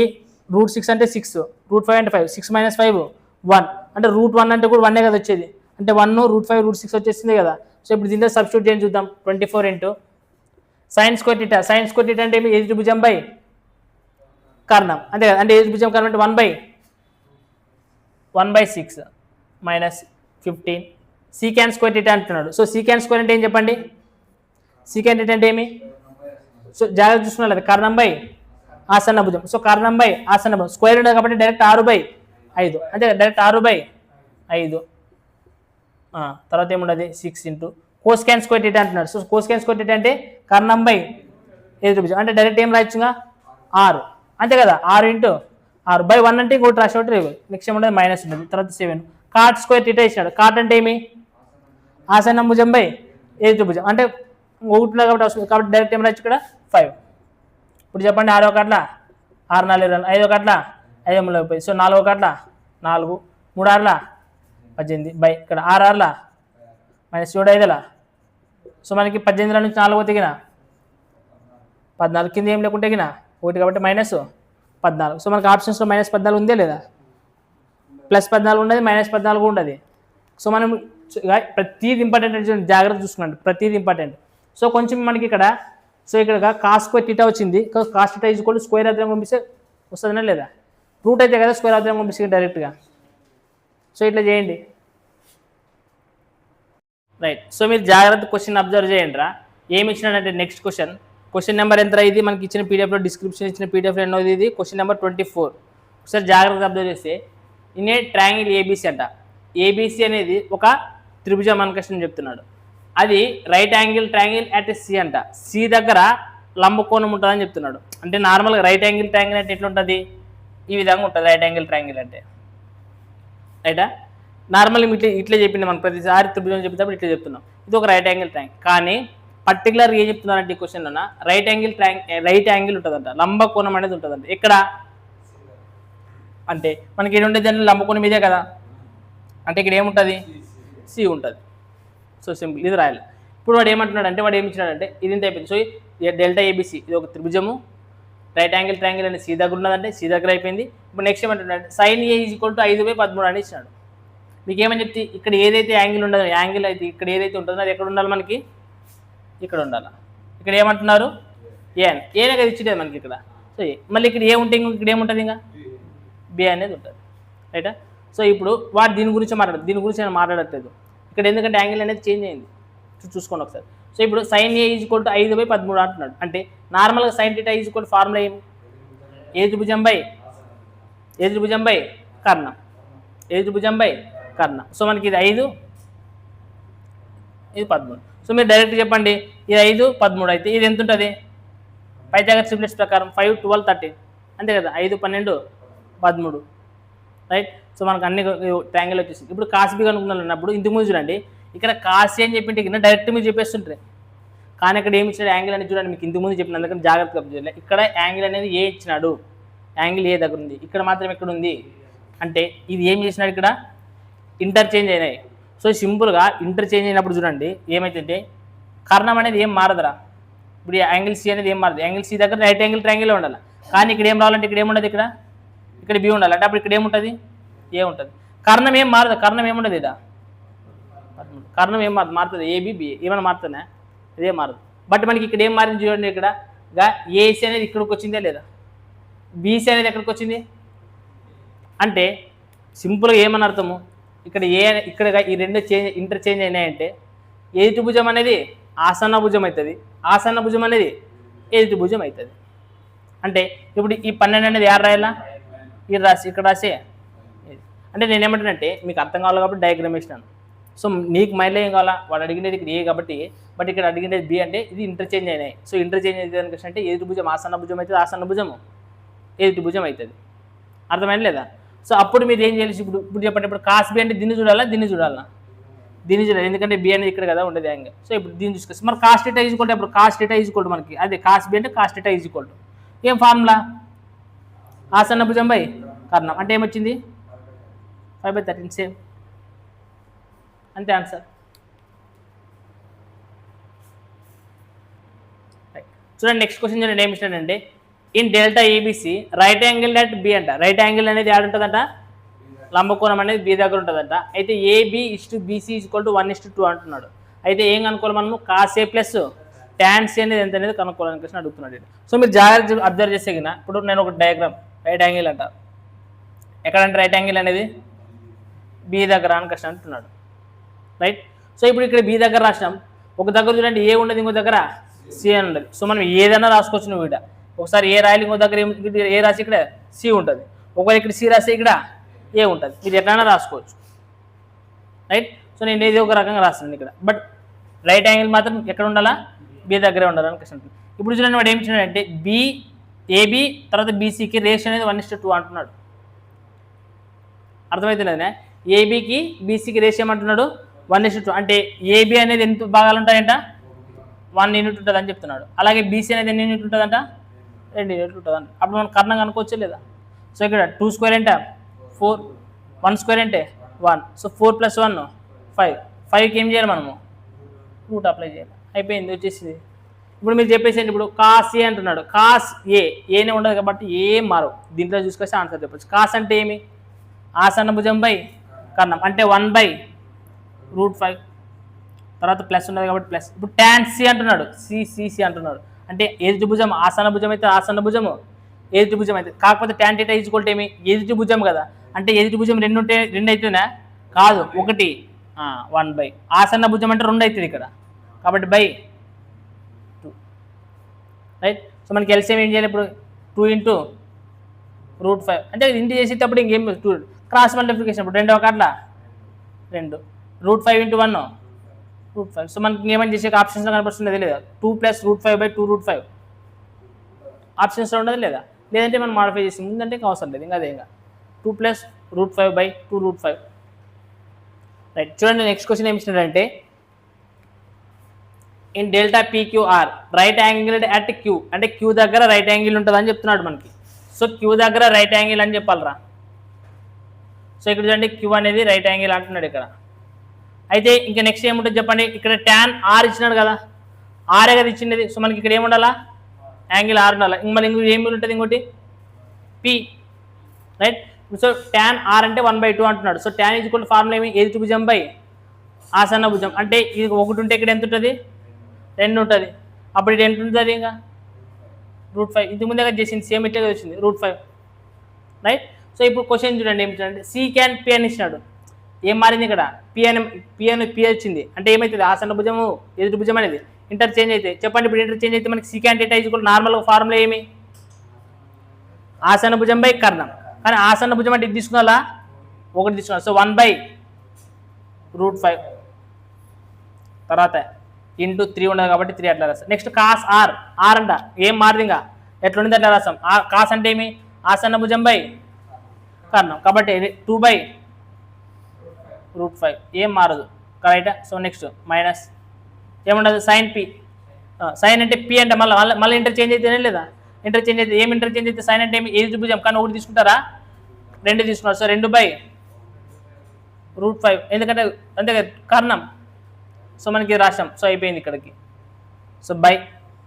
√6 అంటే 6, √5 అంటే 5, 6 - 5 1 అంటే √1 అంటే కూడా 1 కదా వచ్చేది, అంటే 1 √5/√6 వచ్చేసింది కదా. సో ఇప్పుడు దీంట్లో సబ్స్టిట్యూట్ చేయండి చూద్దాం. 24 into sine square theta, sine square theta అంటే ఎదుటి భుజం బై కర్ణం అంతే కదా. అంటే ఎదుటి భుజం కర్ణం అంటే 1/6 - 15 సీకాన్ స్క్వేర్ టీటా అంటున్నాడు. సో సీకాన్ స్క్వేర్ అంటే ఏం చెప్పండి, సీకాన్ టీటా అంటే ఏమి. సో జాగ్రత్త చూసుకున్నా లేదా కర్ణం బై ఆసన్న భుజం. సో కర్ణం బై ఆసన్న భుజం స్క్వేర్ ఉండదు కాబట్టి డైరెక్ట్ 6/5 అంటే డైరెక్ట్ 6/5. తర్వాత ఏముండదు 6 ఇంటూ కోస్కాన్ స్క్వేర్ టీటా అంటున్నాడు. సో కోస్కాన్ స్క్వేర్ టీటా అంటే కర్ణం బై ఏది త్రిభుజం అంటే డైరెక్ట్ ఏం రాయొచ్చుగా 6 అంతే కదా 6 × 6 /1 అంటే ఇంకోటి రాసేవాటి రేపు నెక్స్ట్ ఏముంటుంది మైనస్ ఉంటుంది తర్వాత 7 కాట్ స్క్వేర్ థీటా ఇచ్చాడు కాట్ అంటే ఏమి ఆసన్న భుజం బై ఏది త్రిభుజం అంటే ఒకటిలో కాబట్టి వస్తుంది కాబట్టి డైరెక్ట్ ఏం రాయొచ్చు ఇక్కడ 5 ఇప్పుడు చెప్పండి 6 ఒకట్ల 6 4 5 ఒకట్ల 5 30 సో 4 ఒకట్ల 4 3 6 18 బై ఇక్కడ 6 6 -7 5 సో మనకి 18 నుంచి 4 తెగిన 14 కింద ఏం లేకుంటే గిన 1 కాబట్టి -14 సో మనకి ఆప్షన్స్లో -14 ఉందే లేదా +14 ఉండదు -14 ఉండదు సో మనం ప్రతిది ఇంపార్టెంట్ అంటే జాగ్రత్త చూసుకోండి ప్రతిది ఇంపార్టెంట్ సో కొంచెం మనకి ఇక్కడ సో ఇక్కడ కాస్ స్క్వేర్ థీటా వచ్చింది cos theta is equal square of పంపిస్తే వస్తుందనే లేదా రూట్ అయితే కదా స్క్వేర్ ఆఫ్ పంపిస్తే డైరెక్ట్గా సో ఇట్లా చేయండి రైట్ సో మీరు జాగ్రత్త క్వశ్చన్ అబ్జర్వ్ చేయండి రా ఏమి ఇచ్చినాడంటే నెక్స్ట్ క్వశ్చన్ నెంబర్ ఎంత ఇది మనకి ఇచ్చిన పీడిఎఫ్లో డిస్క్రిప్షన్ ఇచ్చిన పీడిఎఫ్లో ఎన్నోది ఇది క్వశ్చన్ నెంబర్ 24 ఒకసారి జాగ్రత్తగా అబ్జర్వ్ చేస్తే ఇన్ ఏ ట్రయాంగిల్ ఏబీసీ అంట ఏబీసీ అనేది ఒక త్రిభుజం అని చెప్తున్నాడు అది right angle triangle at C అంట సి దగ్గర లంబకోణం ఉంటుందని చెప్తున్నాడు అంటే నార్మల్గా రైట్ యాంగిల్ ట్రయాంగిల్ అంటే ఎట్లుంటుంది ఈ విధంగా ఉంటుంది రైట్ యాంగిల్ ట్రయాంగిల్ అంటే రైటా నార్మల్ ఇట్లా చెప్పింది మనం ప్రతిసారి త్రిభుజం చెప్పేటప్పుడు ఇట్లా చెప్తున్నాం ఇది ఒక రైట్ యాంగిల్ ట్రయాంగిల్ కానీ పర్టికులర్గా ఏం చెప్తున్నారంటే ఈ క్వశ్చన్లో రైట్ యాంగిల్ ఉంటుందంట లంబకోణం అనేది ఉంటుందంట ఎక్కడ అంటే మనకి ఏముంటుంది అంటే లంబకోణం ఇదే కదా అంటే ఇక్కడ ఏముంటుంది సి ఉంటుంది సో సింపుల్ ఇది రాయాలి ఇప్పుడు వాడు ఏమంటున్నాడు అంటే వాడు ఏమి ఇచ్చినాడంటే ఇది ఇంత అయిపోయింది సో డెల్టా ఏబిసి ఇది ఒక త్రిభుజము రైట్ యాంగిల్ ట్రయాంగిల్ అనేది సి దగ్గర ఉన్నదంటే సి దగ్గర అయిపోయింది ఇప్పుడు నెక్స్ట్ ఏమంటున్నాడు sin A = 5/13 అని ఇచ్చినాడు మీకు ఏమని చెప్తే ఇక్కడ ఏదైతే యాంగిల్ ఉండదో యాంగిల్ అయితే ఇక్కడ ఏదైతే ఉంటుందో అది ఎక్కడ ఉండాలి మనకి ఇక్కడ ఉండాలి ఇక్కడ ఏమంటున్నారు ఏన్ ఏనే కదా ఇచ్చేది మనకి ఇక్కడ సో మళ్ళీ ఇక్కడ ఏ ఉంటే ఇక్కడ ఏముంటుంది ఇంకా బి అనేది ఉంటుంది రైటా సో ఇప్పుడు వాడు దీని గురించి దీని గురించి నేను మాట్లాడట్లేదు ఇక్కడ ఎందుకంటే యాంగిల్ అనేది చేంజ్ అయింది చూసుకోండి ఒకసారి సో ఇప్పుడు sin A = 5/13 అంటున్నాడు అంటే నార్మల్గా sin θ ఫార్ములా ఏమి ఏ త్రిభుజం బై కర్ణం ఏ త్రిభుజం బై కర్ణం సో మనకి ఇది 5 ఇది 13 సో మీరు డైరెక్ట్ చెప్పండి ఇది 5 13 అయితే ఇది ఎంత ఉంటుంది పైథాగరస్ ట్రిప్లెట్స్ ప్రకారం 5 12 13 అంతే కదా 5 12 13 రైట్ సో మనకు అన్ని ట్రయాంగిల్ వచ్చేసింది ఇప్పుడు కాస్బీ కనుక్కున్నప్పుడు ఇంతకు ముందు చూడండి ఇక్కడ కాసి అని చెప్పింటే కింద డైరెక్ట్ మీరు చెప్పేస్తుంటారు కానీ ఇక్కడ ఏమి ఇచ్చినాడు యాంగిల్ అనేది చూడండి మీకు ఇంతకు ముందు చెప్పిన అందుకని జాగ్రత్తగా చూడాలి ఇక్కడ యాంగిల్ అనేది ఏ ఇచ్చినాడు యాంగిల్ ఏ దగ్గర ఉంది ఇక్కడ మాత్రం ఎక్కడ ఉంది అంటే ఇది ఏం చేసినాడు ఇక్కడ ఇంటర్చేంజ్ అయినాయి సో సింపుల్గా ఇంటర్చేంజ్ అయినప్పుడు చూడండి ఏమైతే కర్ణం అనేది ఏం మారదురా ఇప్పుడు యాంగిల్ సి అనేది ఏం మారదు యాంగిల్ సి దగ్గర రైట్ యాంగిల్ ట్రయాంగిల్ ఉండాలి కానీ ఇక్కడ ఏం రావాలంటే ఇక్కడ ఏముండదు ఇక్కడ బి ఉండాలి అంటే అప్పుడు ఇక్కడ ఏముంటుంది ఏ ఉంటుంది కర్ణం ఏం మారదు కర్ణం ఏముండదు ఇదా కర్ణం ఏం మారుతుంది ఏబి బి ఏమైనా మారుతుందా ఇదే మారదు బట్ మనకి ఇక్కడ ఏం మారింది చూడండి ఇక్కడ ఏసీ అనేది ఇక్కడికి వచ్చిందే లేదా బీసీ అనేది ఎక్కడికి వచ్చింది అంటే సింపుల్గా ఏమని అర్థము ఇక్కడ ఇక్కడ ఈ రెండు ఇంటర్చేంజ్ అయినాయంటే ఏది భుజం అనేది ఆసన్న భుజం అవుతుంది ఆసన్న భుజం అనేది ఏది భుజం అవుతుంది అంటే ఇప్పుడు ఈ 12 అనేది యారు రాయాలా ఇది రాసి ఇక్కడ రాసే అంటే నేనేమంటానంటే మీకు అర్థం కావాలి కాబట్టి డయాగ్రామ్ వేసినాను సో నీకు మైండ్లో ఏం కావాలా వాడు అడిగినది ఇక్కడ ఏ కాబట్టి బట్ ఇక్కడ అడిగినది బి అంటే ఇది ఇంటర్చేంజ్ అయినాయి సో ఇంటర్చేంజ్ అయితే అంటే ఏది భుజం ఆసన్న భుజం అవుతుంది ఆసన్న భుజము ఏది భుజం అవుతుంది అర్థమైంది లేదా సో అప్పుడు మీరు ఏం చేయాలి ఇప్పుడు చెప్పండి ఇప్పుడు కాస్ బి అంటే దీన్ని చూడాలా దీన్ని చూడాలా ఎందుకంటే బి అనేది ఇక్కడ కదా ఉండేది యాంగిల్ సో ఇప్పుడు దీన్ని చూసుకోవచ్చు మరి కాస్ θ ఈజ్వల్ ఇప్పుడు కాస్ θ ఈజ్వల్ మనకి అదే కాస్ బి అంటే కాస్ θ ఈజ్వల్ ఏం ఫార్ములా ఆసన్న భుజం బై కర్ణం అంటే ఏమొచ్చింది 5/13 సేమ్ అంతే ఆన్సర్ చూడండి నెక్స్ట్ క్వశ్చన్ చూడండి ఏమి ఇస్తాడంటే in delta ABC right angle at B అంట రైట్ యాంగిల్ అనేది యాడ్ ఉంటుందంట లంబకోణం అనేది బి దగ్గర ఉంటుందంట అయితే ఏబి బీసీ = 1:2 అంటున్నాడు అయితే ఏం కనుక్కోవాలి మనము cos A plus tan C అనేది ఎంత అనేది కనుక్కోవాలని క్వశ్చన్ అడుగుతున్నాడు సో మీరు జాగ్రత్త అబ్జర్వ్ చేస్తే కింద ఇప్పుడు నేను ఒక డయాగ్రామ్ రైట్ యాంగిల్ అంట ఎక్కడంటే రైట్ యాంగిల్ అనేది బి దగ్గర అని క్వశ్చన్ అంటున్నాడు రైట్ సో ఇప్పుడు ఇక్కడ బి దగ్గర రాసినాం ఒక దగ్గర చూడండి ఏ ఉండదు ఇంకో దగ్గర సి అని ఉండదు సో మనం ఏదైనా రాసుకోవచ్చు నువ్వు ఇక్కడ ఒకసారి ఏ రాయాలి ఇంకో దగ్గర ఏ రాసి ఇక్కడ సి ఉంటుంది ఒకవేళ ఇక్కడ సి రాస్తే ఇక్కడ ఏ ఉంటుంది మీరు ఎట్లైనా రాసుకోవచ్చు రైట్ సో నేను ఏదో ఒక రకంగా రాస్తాను ఇక్కడ బట్ రైట్ యాంగిల్ మాత్రం ఎక్కడ ఉండాలా బి దగ్గరే ఉండాలని క్వశ్చన్ ఉంటుంది. ఇప్పుడు చూడండి వాడు ఏమి ఇచ్చినాడంటే ఏబి తర్వాత బీసీకి రేషియో అనేది 1:2 అంటున్నాడు. అర్థమైతే లేదనే, ఏబికి బీసీకి రేషియో ఏమంటున్నాడు 1:2. అంటే ఏబి అనేది ఎంత భాగాలు ఉంటాయంట 1 యూనిట్ ఉంటుంది అని చెప్తున్నాడు. అలాగే బీసీ అనేది ఎన్ని యూనిట్ ఉంటుందంట 2 యూనిట్లు ఉంటుంది అంట. అప్పుడు మనం కర్ణం కనుకోవచ్చే లేదా? సో ఇక్కడ 2 స్క్వేర్ అంటే 4, 1 స్క్వేర్ అంటే 1. సో 4 + 1 5. 5కి ఏం చేయాలి మనము రూట్ అప్లై చేయాలి. అయిపోయింది వచ్చేసింది. ఇప్పుడు మీరు చెప్పేసేయండి. ఇప్పుడు కాస్ ఏ అంటున్నాడు. కాస్ ఏనే ఉండదు కాబట్టి ఏం మారవు. దీంట్లో చూసుకొస్తే ఆన్సర్ చెప్పచ్చు. కాస్ అంటే ఏమి ఆసన్న భుజం బై కర్ణం అంటే 1/√5. తర్వాత ప్లస్ ఉన్నది కాబట్టి ప్లస్. ఇప్పుడు tan సి అంటున్నాడు, సిసి అంటున్నాడు. అంటే ఎదుటి భుజం ఆసన్న భుజం అయితే ఆసన్న భుజము, ఎదుటి భుజం అయితే. కాకపోతే tan θ = ఏమి ఎదుటి భుజం కదా. అంటే ఎదుటి భుజం 2 ఉంటే 2 అవుతుందా? కాదు, 1 1/. ఆసన్న భుజం అంటే 2 అవుతుంది ఇక్కడ కాబట్టి /2. రైట్. సో మనకి ఎల్సిఎం ఏం చేయాలి ఇప్పుడు 2 × అంటే ఇంటి చేసేటప్పుడు ఇంకేం 2 క్రాస్ మల్టిప్లికేషన్. ఇప్పుడు 2 1 2 √5 × 1 √5. సో మనకి ఏమని చేసే ఆప్షన్స్లో కనపడుతుంది లేదా 2 + √5/2 √5 ఆప్షన్స్లో ఉండదు లేదా? లేదంటే మనం మాడిఫై చేసి ముందంటే అవసరం లేదు. ఇంకా అదే ఇంకా 2 + √5/2 √5. రైట్. చూడండి నెక్స్ట్ క్వశ్చన్ ఏమి ఇచ్చినాడంటే in delta PQR right angle at Q. అంటే క్యూ దగ్గర రైట్ యాంగిల్ ఉంటుందని చెప్తున్నాడు మనకి. సో క్యూ దగ్గర రైట్ యాంగిల్ అని చెప్పాలరా. సో ఇక్కడ చూడండి క్యూ అనేది రైట్ యాంగిల్ అంటున్నాడు ఇక్కడ. అయితే ఇంకా నెక్స్ట్ ఏముంటుంది చెప్పండి. ఇక్కడ tan r ఇచ్చినాడు కదా, ఆరే కదా ఇచ్చినది. సో మనకి ఇక్కడ ఏముండాలా యాంగిల్ ఆర్ ఉండాలి. ఇంక మనకి ఏమి ఉంటుంది ఇంకోటి P. Right. So tan r అంటే 1/2 అంటున్నాడు. సో tan = ఫార్ములా ఏమి ఎదుటి భుజం బై ఆసన్న భుజం. అంటే ఇది 1 ఉంటే ఇక్కడ ఎంత ఉంటుంది 2 ఉంటుంది. అప్పుడు ఇది ఎంత ఉంటుంది ఇంకా √5. ఇంతకు ముందే చేసింది సేమ్ ఇట్లా వచ్చింది √5. రైట్. సో ఇప్పుడు క్వశ్చన్ చూడండి ఏమిటంటే సి క్యాన్ పి అని ఇచ్చినాడు. ఏం మారింది ఇక్కడ పి వచ్చింది. అంటే ఏమవుతుంది ఆసన్న భుజము ఎదుటి భుజం అనేది ఇంటర్చేంజ్ అయితే చెప్పండి. ఇప్పుడు ఇంటర్చేంజ్ అయితే మనకి సి క్యాన్ θ = నార్మల్గా ఫార్ములా ఏమి ఆసన్న భుజం బై కర్ణం. కానీ ఆసన్న భుజం అంటే ఇది తీసుకున్నా 1 తీసుకున్నా. సో 1/√5 తర్వాత ఇంటూ 3 ఉండదు కాబట్టి 3 అట్లా రాస్తాం. నెక్స్ట్ కాస్ ఆర్ అంట ఏం మారింది ఇంకా ఎట్లుంది అట్లా రాస్తాం. కాస్ అంటే ఏమి ఆసన్న భుజం బై కర్ణం కాబట్టి 2/√5 ఏం మారదు రైటా. సో నెక్స్ట్ మైనస్ ఏముండదు సైన్ పి. సైన్ అంటే పి అంటే మళ్ళీ ఇంటర్చేంజ్ అయితేనే లేదా ఇంటర్చేంజ్ అయితే ఏం ఇంటర్చేంజ్ అయితే సైన్ అంటే ఏమి ఎదుటి భుజం కానీ 1 తీసుకుంటారా 2 తీసుకున్నారు. సో 2/√5 ఎందుకంటే అంతే కదా కర్ణం. సో మనకి రాష్ట్రం. సో అయిపోయింది ఇక్కడికి. సో బై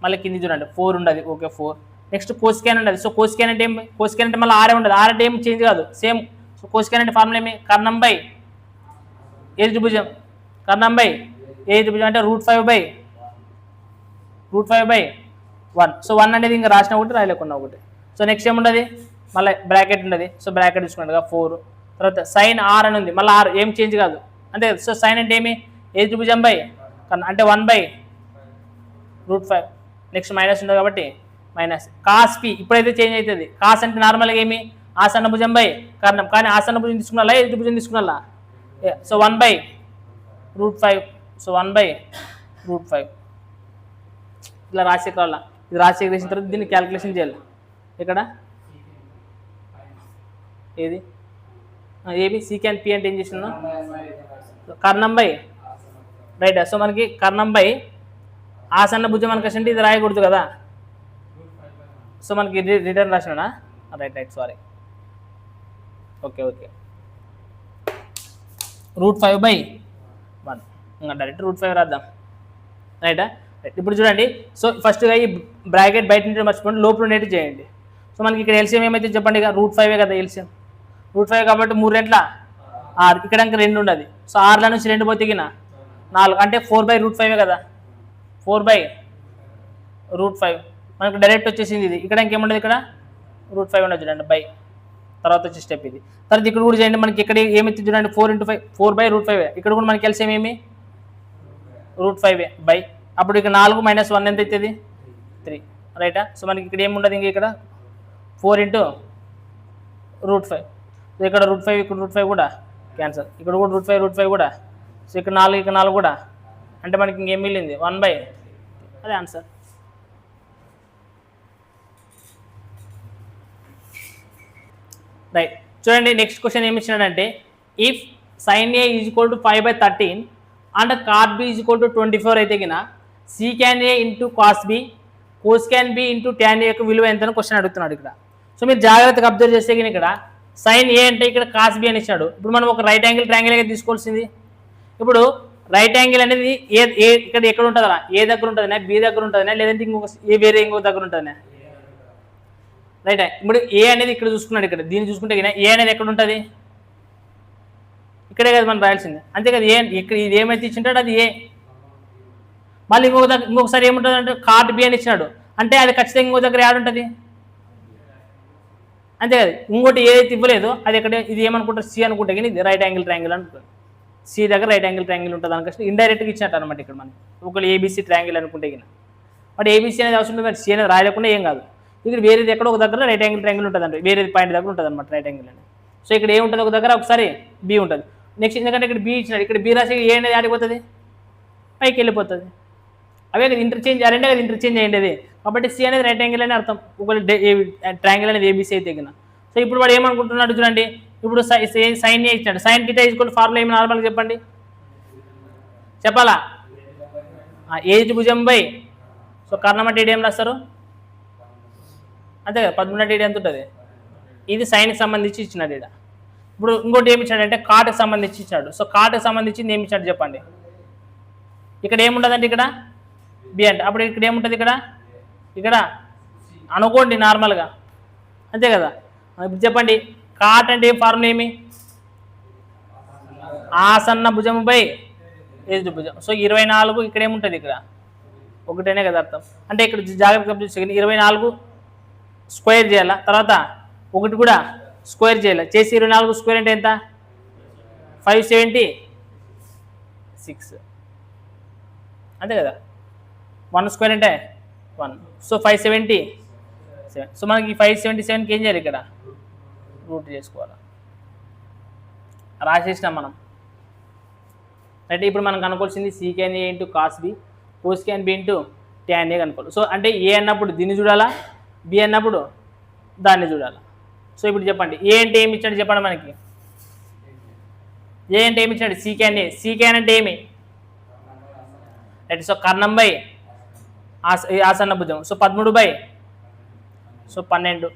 మళ్ళీ కింది చూడండి 4 ఉండదు. ఓకే 4. నెక్స్ట్ కోస్కాన్ ఉండదు. సో కోస్కాన్ అంటే ఏం కోస్కాన్ అంటే మళ్ళీ ఆరే ఉండదు. ఆర్ అంటే ఏం చేంజ్ కాదు సేమ్. సో కోస్కాన్ అంటే ఫార్ములా ఏమి కర్ణం బై ఎదుటి భుజం. కర్ణం బై ఎదుటి భుజం అంటే √5/1. సో 1 అనేది ఇంకా రాసిన ఒకటి రాయలేకుండా ఒకటి. సో నెక్స్ట్ ఏముండదు మళ్ళీ బ్రాకెట్ ఉండదు. సో బ్రాకెట్ తీసుకున్నాడు 4. తర్వాత సైన్ ఆర్ అని ఉంది. మళ్ళీ ఆర్ ఏం చేంజ్ కాదు అంతే. సో సైన్ అంటే ఏమి ఎదుటి భుజం బై కర్ణం అంటే 1/√5. నెక్స్ట్ మైనస్ ఉండదు కాబట్టి మైనస్. కాస్ పి ఇప్పుడైతే చేంజ్ అవుతుంది. కాస్ అంటే నార్మల్గా ఏమి ఆసన్న భుజం బై కర్ణం. కానీ ఆసన్న భుజం తీసుకున్నా ఎదుటి భుజం తీసుకున్నా. సో 1/√5. సో 1/√5 ఇలా రాసేకి రావాల. ఇది రాసేకి వేసిన తర్వాత దీన్ని క్యాలిక్యులేషన్ చేయాలి. ఇక్కడ ఏది ఏమి సి క్యాన్ పి అంటే ఏం చేసిందా కర్ణం బై రైట్. సో మనకి కర్ణం బై ఆసన్న భుజం మనకి అంటే ఇది రాయకూడదు కదా. సో మనకి రిటర్న్ రాసినా రైట్ సారీ ఓకే √5/1 ఇంకా డైరెక్ట్ √5 రాద్దాం రైటా. రైట్. ఇప్పుడు చూడండి. సో ఫస్ట్గా ఈ బ్రాకెట్ బయట నుండి మర్చిపోండి లోపల ఉండేది చేయండి. సో మనకి ఇక్కడ ఎల్సిఎం ఏమైతే చెప్పండి ఇక √5 కదా ఎల్సిఎం. √5 కాబట్టి 3 రెట్ల 6 ఇక్కడ ఇంకా 2 ఉండదు. సో 6ల నుంచి 2 పోతే 4 అంటే 4/√5 కదా 4/√5 మనకు డైరెక్ట్ వచ్చేసింది ఇది. ఇక్కడ ఇంకేముండదు ఇక్కడ √5 ఉండదు చూడండి బై. తర్వాత వచ్చే స్టెప్ ఇది. తర్వాత ఇక్కడ కూడా చేయండి మనకి ఇక్కడ ఏమైతే చూడండి 4 × 5 4/√5. ఇక్కడ కూడా మనకి ఎల్సిఎం ఏమి √5 బై. అప్పుడు ఇక్కడ 4 - 1 ఎంత అవుతుంది 3 రైటా. సో మనకి ఇక్కడ ఏముండదు ఇంకా ఇక్కడ 4 × √5. సో ఇక్కడ √5 ఇక్కడ √5 కూడా క్యాన్సల్. ఇక్కడ కూడా √5 కూడా. సో ఇక్కడ 4 ఇక్కడ 4 కూడా అంటే మనకి ఇంకేం మిగిలింది 1/. అదే ఆన్సర్. రైట్. చూడండి నెక్స్ట్ క్వశ్చన్ ఏమి ఇచ్చినాడంటే if sin A is equal to 5/13 and cot B is equal to 24 అయితే కినా secant A into cos B cosecant B into tan A యొక్క విలువ ఎంత అని క్వశ్చన్ అడుగుతున్నాడు ఇక్కడ. సో మీరు జాగ్రత్తగా అబ్జర్వ్ చేస్తే కానీ ఇక్కడ sin A అంటే ఇక్కడ cos B అని ఇచ్చాడు. ఇప్పుడు మనం ఒక రైట్ యాంగిల్ ట్రయాంగిల్ అయితే తీసుకోవాల్సింది. ఇప్పుడు రైట్ యాంగిల్ అనేది ఏ ఇక్కడ ఎక్కడ ఉంటుందా, ఏ దగ్గర ఉంటుందనే, బి దగ్గర ఉంటుందనే, లేదంటే వేరే ఇంకొక దగ్గర ఉంటుందనే. రైట్. ఇప్పుడు ఏ అనేది ఇక్కడ చూసుకున్నాడు, ఇక్కడ దీన్ని చూసుకుంటే ఏ అనేది ఎక్కడ ఉంటుంది, ఇక్కడే కదా మనం రాయాల్సింది, అంతే కదా. ఏ ఇక్కడ ఇది ఏమైతే ఇచ్చింటాడు అది ఏ. మళ్ళీ ఇంకొకసారి ఏముంటుంది అంటే cot B అని ఇచ్చినాడు, అంటే అది ఖచ్చితంగా ఇంకో దగ్గర యాడ్ ఉంటుంది, అంతే కదా. ఇంకోటి ఏదైతే ఇవ్వలేదో అది ఎక్కడ, ఇది ఏమనుకుంటారు సి అనుకుంటే కానీ ఇది రైట్ యాంగిల్ ట్రయాంగిల్ అనుకుంటుంది. సి దగ్గర రైట్ యాంగిల్ ట్రయాంగిల్ ఉంటుంది అనుకుంటే ఇండైరెక్ట్గా ఇచ్చినట్టు అనమాట ఇక్కడ మనకి. ఒకళ్ళు ఏబీసీ ట్రయాంగిల్ అనుకుంటే కానీ బట్ ఏబీసీ అనేది అవసరం లేదు, సి అనేది రాయలేకుండా ఏం కాదు. ఇక్కడ వేరేది ఎక్కడ ఒక దగ్గర రైట్ యాంగిల్ ట్రయాంగిల్ ఉంటుంది అంటే వేరేది పాయింట్ దగ్గర ఉంటుంది అనమాట రైట్ యాంగిల్ అనేది. సో ఇక్కడ ఏముంటుంది, ఒక దగ్గర ఒకసారి బి ఉంటుంది. నెక్స్ట్ ఎందుకంటే ఇక్కడ బి ఇచ్చినాడు, ఇక్కడ బి రాసి ఏ అనేది ఆడిపోతుంది, పైకి వెళ్ళిపోతుంది. అవే కదా ఇంటర్చేంజ్, అరెంటే కదా ఇంటర్చేంజ్ అయ్యేది. కాబట్టి సి అనేది రైట్ యాంగిల్ అని అర్థం, ఒకవేళ ట్రయాంగిల్ అనేది ఏబీసీ అయితే కింద. సో ఇప్పుడు వాడు ఏమనుకుంటున్నాడు చూడండి, ఇప్పుడు సైన్ ఏ ఇచ్చాడు, sign theta is equal to formula ఏమి నార్మల్గా చెప్పండి, చెప్పాలా, ఏజ్ భుజం బై సో కర్ణం అంటే ఏం రాస్తారు, అంతే కదా. 13 ఎంత ఉంటుంది, ఇది సైన్కి సంబంధించి ఇచ్చినాడు ఇక్కడ. ఇప్పుడు ఇంకోటి ఏమి ఇచ్చాడంటే కాట్కి సంబంధించి ఇచ్చాడు. సో కాట్కి సంబంధించింది ఏమి ఇచ్చాడు చెప్పండి. ఇక్కడ ఏముంటుందంటే ఇక్కడ బి అంటే అప్పుడు ఇక్కడ ఏముంటుంది, ఇక్కడ అనుకోండి నార్మల్గా, అంతే కదా. ఇప్పుడు చెప్పండి కాట్ అంటే ఏం ఫార్ములా ఏమి, ఆసన్న భుజము బై ఏజ్డ్ భుజం. సో 24 ఇక్కడ ఏముంటుంది, ఇక్కడ ఒకటేనే కదా అర్థం. అంటే ఇక్కడ జాగ్రత్తగా చూసి 24 స్క్వేర్ చేయాలా, తర్వాత ఒకటి కూడా స్క్వేర్ చేయాలి, చేసి 24 స్క్వేర్ అంటే ఎంత 576, అంతే కదా. 1 స్క్వేర్ అంటే 1, సో 577. సో మనకి 577కి ఏం చేయాలి, ఇక్కడ రూట్ చేసుకోవాలి, రాసేసినాం మనం. అంటే ఇప్పుడు మనం కనుక్కోవాల్సింది secant A into cos B cosecant B into tan A కనుక్కోవాలి. సో అంటే ఏ అన్నప్పుడు దీన్ని చూడాలా, బి అన్నప్పుడు దాన్ని చూడాలా. సో ఇప్పుడు చెప్పండి ఏ అంటే ఏమి ఇచ్చాడు చెప్పండి మనకి, ఏ అంటే ఏమి ఇచ్చాడు సీకాన్ ఏ. సీకాన్ అంటే ఏమి రైట్. సో కర్ణం బై ఆసన్న భుజం, సో 13 బై సో 12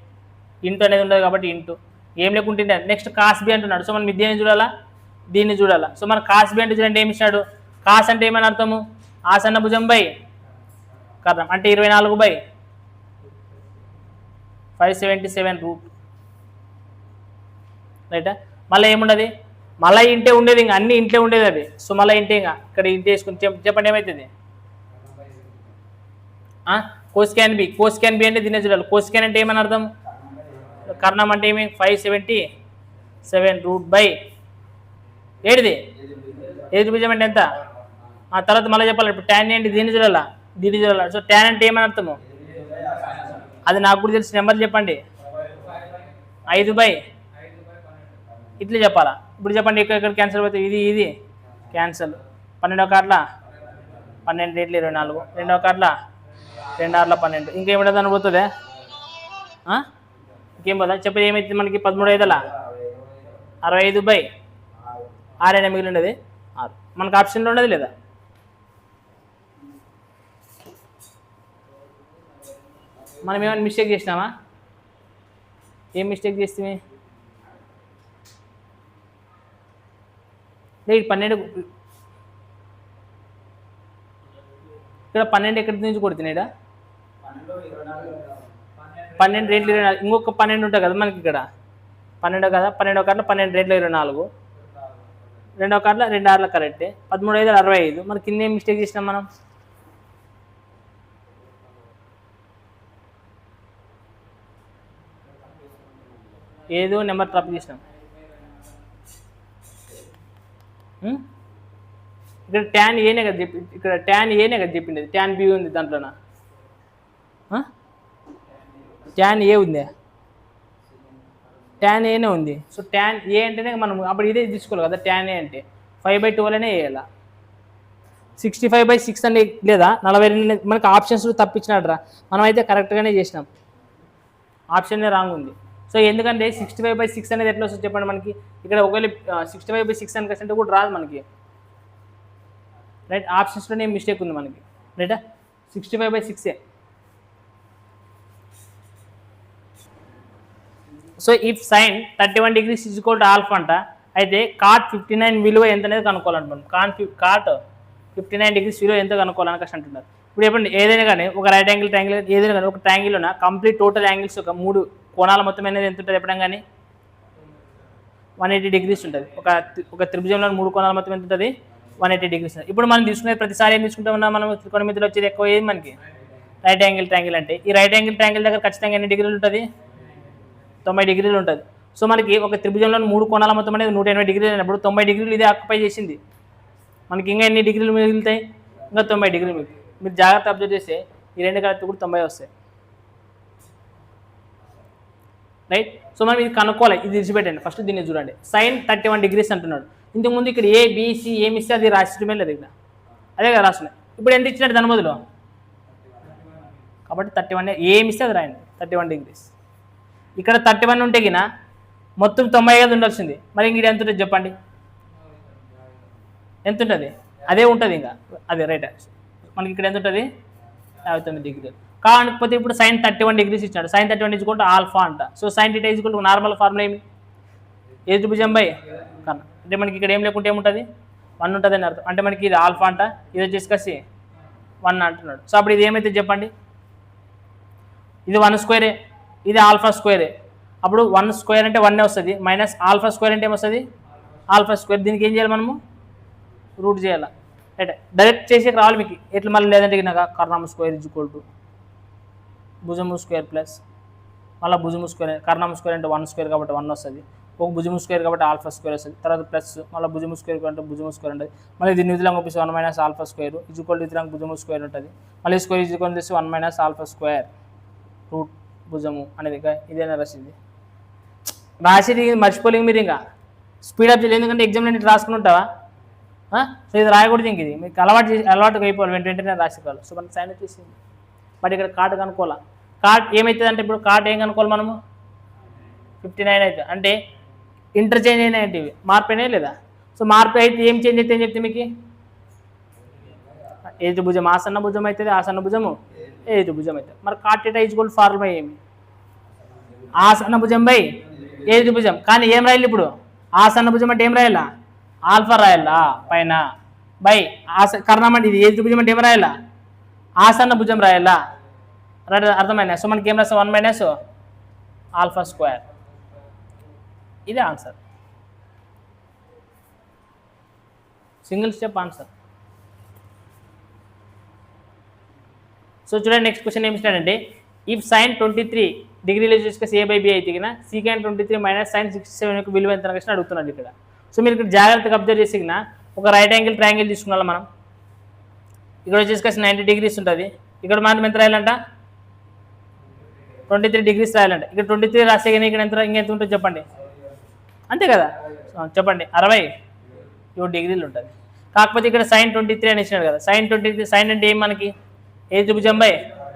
ఇంటూ అనేది ఉండదు కాబట్టి ఇంటూ ఏం లేకుంటే నెక్స్ట్ కాస్ బి అంటున్నాడు. సో మనం దేన్ని చూడాలా, దీన్ని చూడాలా. సో మన కాస్ బి అంటే చూడండి ఏమి ఇచ్చాడు, కాస్ అంటే ఏమని అర్థము ఆసన్న భుజం బై కర్ణం అంటే 24 బై 577 రూట్, రైటా. మళ్ళీ ఏముండదు, మళ్ళీ ఇంటే ఉండేది, ఇంకా అన్ని ఇంట్లో ఉండేది అవి. సో మళ్ళీ ఇంటే ఇంకా ఇక్కడ ఇంటి వేసుకుని చెప్పండి ఏమవుతుంది, కోస్కాన్ బి. కోస్కాన్ బి అంటే దీన్ని చూడాలి. కోస్కాన్ అంటే ఏమని అర్థం, కర్ణం అంటే ఏమి 577 రూట్ బై ఏడిది ఏజ్ భుజం అంటే ఎంత. ఆ తర్వాత మళ్ళీ చెప్పాలి ఇప్పుడు ట్యాన్ ఏంటి, దీన్ని చూడాలా, దీన్ని చూడాలి. సో ట్యాన్ అంటే ఏమని అర్థము, అది నాకు కూడా తెలిసిన నెంబర్ చెప్పండి, 5 బై ఇట్లా చెప్పాలా. ఇప్పుడు చెప్పండి ఇక్కడ క్యాన్సల్ అవుతుంది, ఇది క్యాన్సల్. 12 కార్ల 12 రేట్లు 24, 2వ కార్ల 2 ఆర్ల 12, ఇంకేమిటో అని పోతుందే, ఇంకేం పోదా చెప్పేది ఏమైతుంది మనకి 13 5ల 65 బై 6 అయినా మిగిలి ఉండేది 6. మనకు ఆప్షన్లో ఉండదు లేదా, మనం ఏమైనా మిస్టేక్ చేసినామా, ఏం మిస్టేక్ చేస్తే లేదు 12 ఇక్కడ 12 ఎక్కడి నుంచి కొడుతున్నాడా, 12 రేట్లు 24, ఇంకొక 12 ఉంటుంది కదా మనకి ఇక్కడ 12 కదా, 12వ కార్లో 12 రేట్లు 24, 2వ కార్లో 2 ఆర్ల కరెక్టే, 13 5 65. మరి కింద ఏం మిస్టేక్ చేసినాం మనం, ఏదో నెంబర్ తప్పు చేసినాం. ఇక్కడ ట్యాన్ ఏనే కదా చెప్పి, ఇక్కడ ట్యాన్ ఏనే కదా చెప్పింది, ట్యాన్ బి ఉంది దాంట్లోనా, ట్యాన్ ఏ ఉంది, ట్యాన్ ఏనే ఉంది. సో ట్యాన్ ఏ అంటేనే మనం అప్పుడు ఇదే తీసుకోవాలి కదా, ట్యాన్ ఏ అంటే 5/12 అనే వేయాల. 65/6 అని లేదా 42 మనకి ఆప్షన్స్ తప్పించినాడు రా. మనం అయితే కరెక్ట్గానే చేసినాం, ఆప్షన్నే రాంగ్ ఉంది. సో ఎందుకంటే 65/6 అనేది ఎట్లా వస్తుంది చెప్పండి మనకి. ఇక్కడ ఒకవేళ 65/6 అని కసంటే కూడా రాదు మనకి, రైట్. ఆప్షన్స్లోనే మిస్టేక్ ఉంది మనకి, రైటా. 65/6. So if sign 31 degrees is equal to alpha అంట, అయితే కాట్ 59 విలువ ఎంత అనేది కనుక్కోవాలంట మనం. కాట్ 59 degrees విలువ ఎంత కనుక్కోవాలని కష్టం అంటున్నారు. ఇప్పుడు చెప్పండి, ఏదైనా కానీ ఒక రైట్ యాంగిల్ ట్రయాంగిల్ ఏదైనా కానీ ఒక ట్రయాంగిల్లోన కంప్లీట్ టోటల్ యాంగిల్స్ ఒక 3 కోణాల మొత్తం అనేది ఎంత ఉంటుంది చెప్పడం కానీ 180 degrees ఉంటుంది. ఒక త్రిభుజంలో 3 కోణాల మొత్తం ఎంత ఉంటుంది 180 degrees. ఇప్పుడు మనం తీసుకునేది ప్రతిసారి ఏం తీసుకుంటామన్నా మనం త్రికోణమితిలో వచ్చేది ఎక్కువ ఏది మనకి రైట్ యాంగిల్ ట్రయాంగిల్ అంటే. ఈ రైట్ యాంగిల్ ట్రయాంగిల్ దగ్గర ఖచ్చితంగా ఎన్ని డిగ్రీలు ఉంటుంది 90 degrees ఉంటుంది. సో మనకి ఒక త్రిభుజంలో 3 కోణాల మొత్తం అనేది 180 degrees అయినప్పుడు 90 degrees ఇదే ఆక్యుపై చేసింది. మనకి ఇంకా ఎన్ని డిగ్రీలు మిగులుతాయి, ఇంకా 90 degrees మిగులుతాయి. మీరు జాగ్రత్త అబ్జర్వ్ చేస్తే ఈ రెండు కలిపి కూడా 90 వస్తాయి, రైట్. సో మనం ఇది కనుక్కోవాలి, ఇది విడిచిపెట్టండి. ఫస్ట్ దీన్ని చూడండి, సైన్ 31 degrees అంటున్నాడు. ఇంతకుముందు ఇక్కడ ABC ఏమి ఇస్తే అది రాసిమే లేదు, ఇక్కడ అదే కదా రాస్తున్నాయి. ఇప్పుడు ఎంత ఇచ్చినట్టు దాని మొదలు, కాబట్టి 31 ఏమి ఇస్తే అది రాయండి 31 degrees. ఇక్కడ 31 ఉంటే గిన మొత్తం 90 కదా ఉండాల్సింది. మరి ఇంక ఎంత ఉంటుంది చెప్పండి, ఎంత ఉంటుంది, అదే ఉంటుంది ఇంకా అదే రైట్. మనకి ఇక్కడ ఎంత ఉంటుంది 59 degrees. కాకపోతే ఇప్పుడు సైన్ 31 degrees ఇచ్చాడు. Sine 31 is equal to alpha అంట. So sine theta is equal to normal formula ఏమి ఏ త్రిభుజం బై కన్నా, అంటే మనకి ఇక్కడ ఏం లేకుంటే ఏముంటుంది 1 ఉంటుంది అని అర్థం. అంటే మనకి ఇది ఆల్ఫా అంట, ఇది వచ్చేసి 1 అంటున్నాడు. సో అప్పుడు ఇది ఏమైతే చెప్పండి, ఇది 1 స్క్వేరే, ఇది ఆల్ఫా స్క్వేరే. అప్పుడు 1 స్క్వేర్ అంటే 1 వస్తుంది, మైనస్ ఆల్ఫా స్క్వేర్ అంటే ఏమొస్తుంది ఆల్ఫా స్క్వేర్. దీనికి ఏం చేయాలి మనము రూట్ చేయాలి, రైట్. డైరెక్ట్ చేసేకి రావాలి మీకు ఎట్లా, మళ్ళీ లేదంటే నాకు కర్ణము స్క్వేర్ ఈజ్ ఈక్వల్ టు భుజము స్క్వేర్ ప్లస్ మళ్ళీ భుజము స్క్వేర్. కర్ణము స్క్వేర్ అంటే 1 స్క్వేర్ కాబట్టి 1 వస్తుంది, ఒక భుజము స్క్వేర్ కాబట్టి ఆల్ఫా స్క్వేర్ వస్తుంది, తర్వాత ప్లస్ మళ్ళీ భుజము స్క్వేర్ అంటే భుజము స్క్వేర్ ఉంటుంది. మళ్ళీ దీన్ని విధంగా పంపిస్తే 1 minus alpha square is equal to విధంగా భుజము స్క్వేర్ ఉంటుంది. మళ్ళీ స్క్వేర్ ఈజ్ ఈక్వల్ చేసి 1 మైనస్ ఆల్ఫా స్క్వేర్ రూట్ భుజము అనేది. ఇదేనా రాసింది, రాసేది మర్చిపోలేము మీరు, ఇంకా స్పీడప్ చేయలేదు. ఎందుకంటే ఎగ్జామ్లో నేను రాసుకుని ఉంటావా, సో ఇది రాయకూడదు. ఇంక ఇది మీకు అలవాటుగా అయిపోవాలి, వెంటనే రాసుకోవాలి. సో మనకి సైన్ వచ్చేసింది. బట్ ఇక్కడ కార్డ్ కనుక్కోవాలి. కార్డ్ ఏమవుతుంది అంటే ఇప్పుడు కార్డ్ ఏం కనుక్కోవాలి మనము 59 అవుతుంది. అంటే ఇంటర్చేంజ్ అయినాయంటే ఇవి మార్పు అయినాయి లేదా. సో మార్పు అయితే ఏం చేంజ్ అయితే ఏం చెప్తే మీకు ఏది భుజం ఆసన్న భుజం అవుతుంది, ఆసన్న భుజము ఏది భుజం అవుతుంది. మరి card theta is equal to formula ఏమి ఆసన్న భుజం బై ఏది భుజం. కానీ ఏం రాయాలి ఇప్పుడు ఆసన్న భుజం అంటే ఏం రాయాలా ఆల్ఫా రాయాలా పైన బై కర్ణం అంటే ఇది ఏది భుజం అంటే ఏం రాయాలా ఆసన్న భుజం రాయాలా, అర్థమైనా. సో మనకి ఏం రాస్తాం 1 మైనస్ ఆల్ఫా స్క్వేర్. ఇదే answer, single step answer. So చూడండి నెక్స్ట్ క్వశ్చన్ ఏమి ఇస్తాడంటే, ఇఫ్ సైన్ 23 డిగ్రీలు చూసుకొని ఏ బై బి అయితే కినా సీకాన్ 23 మైనస్ సైన్ 67 యొక్క విలువ ఎంత క్వశ్చన్ అడుగుతున్నాడు ఇక్కడ. సో మీరు ఇక్కడ జాగ్రత్తగా అబ్జర్వ్ చేసి ఒక రైట్ యాంగిల్ ట్రయాంగిల్ తీసుకున్నాం మనం. ఇక్కడ వచ్చేసి 90 degrees ఉంటుంది. ఇక్కడ మనం ఎంత రాయాలంట 23 degrees రాయాలంట. ఇక్కడ 23 రాస్తే కానీ ఇక్కడ ఇంకెంత ఉంటుంది చెప్పండి, అంతే కదా. చెప్పండి 67 degrees ఉంటుంది. కాకపోతే ఇక్కడ సైన్ 23 అని ఇచ్చినాడు కదా. సైన్ 23 సైన్ అంటే ఏం మనకి ఏ త్రిభుజం బై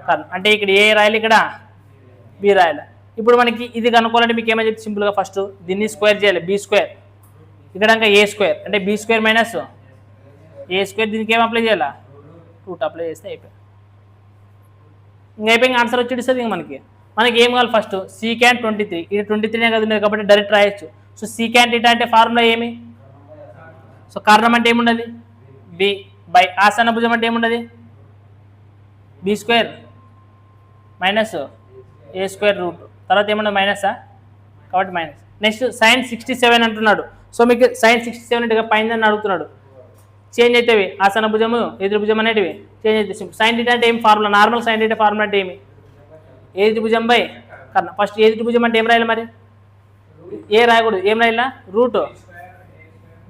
కర్ణ, అంటే ఇక్కడ ఏ రాయాలి ఇక్కడ బి రాయాలి. ఇప్పుడు మనకి ఇది కనుక్కోవాలంటే మీకు ఏమని చెప్తే సింపుల్గా ఫస్ట్ దీన్ని స్క్వేర్ చేయాలి, బి స్క్వేర్. ఇక్కడ ఇంకా ఏ స్క్వేర్ అంటే B square minus A square. దీనికి ఏం అప్లై చేయాలా రూట్ అప్లై చేస్తే అయిపోయింది. ఇంకా అయిపోయింది ఆన్సర్ వచ్చేస్తుంది. ఇంక మనకి ఏం కావాలి ఫస్ట్ సీకాన్ 23. ఇది 23 కదా ఉండేది కాబట్టి డైరెక్ట్ రాయొచ్చు. సో సీకాన్ థీటా అంటే ఫార్ములా ఏమి, సో కారణం అంటే ఏముండదు బి బై ఆసన్న భుజం అంటే ఏముండదు B square minus A square route. తర్వాత ఏమన్నా మైనసా కాబట్టి మైనస్. నెక్స్ట్ సైన్ 67 అంటున్నాడు. సో మీకు సైన్ 67 అంటే పైన అడుగుతున్నాడు. చేంజ్ అవుతాయి ఆసన భుజము ఎదురు భుజం అనేటివి చేంజ్ అవుతాయి. సైన్ థీటా అంటే ఏం formula normal sine theta formula అంటే ఏమి ఏది భుజం బై కర్ణ. ఫస్ట్ ఏది భుజం అంటే ఏం రాయాలి మరి ఏ రాయకూడదు, ఏం రాయాలా route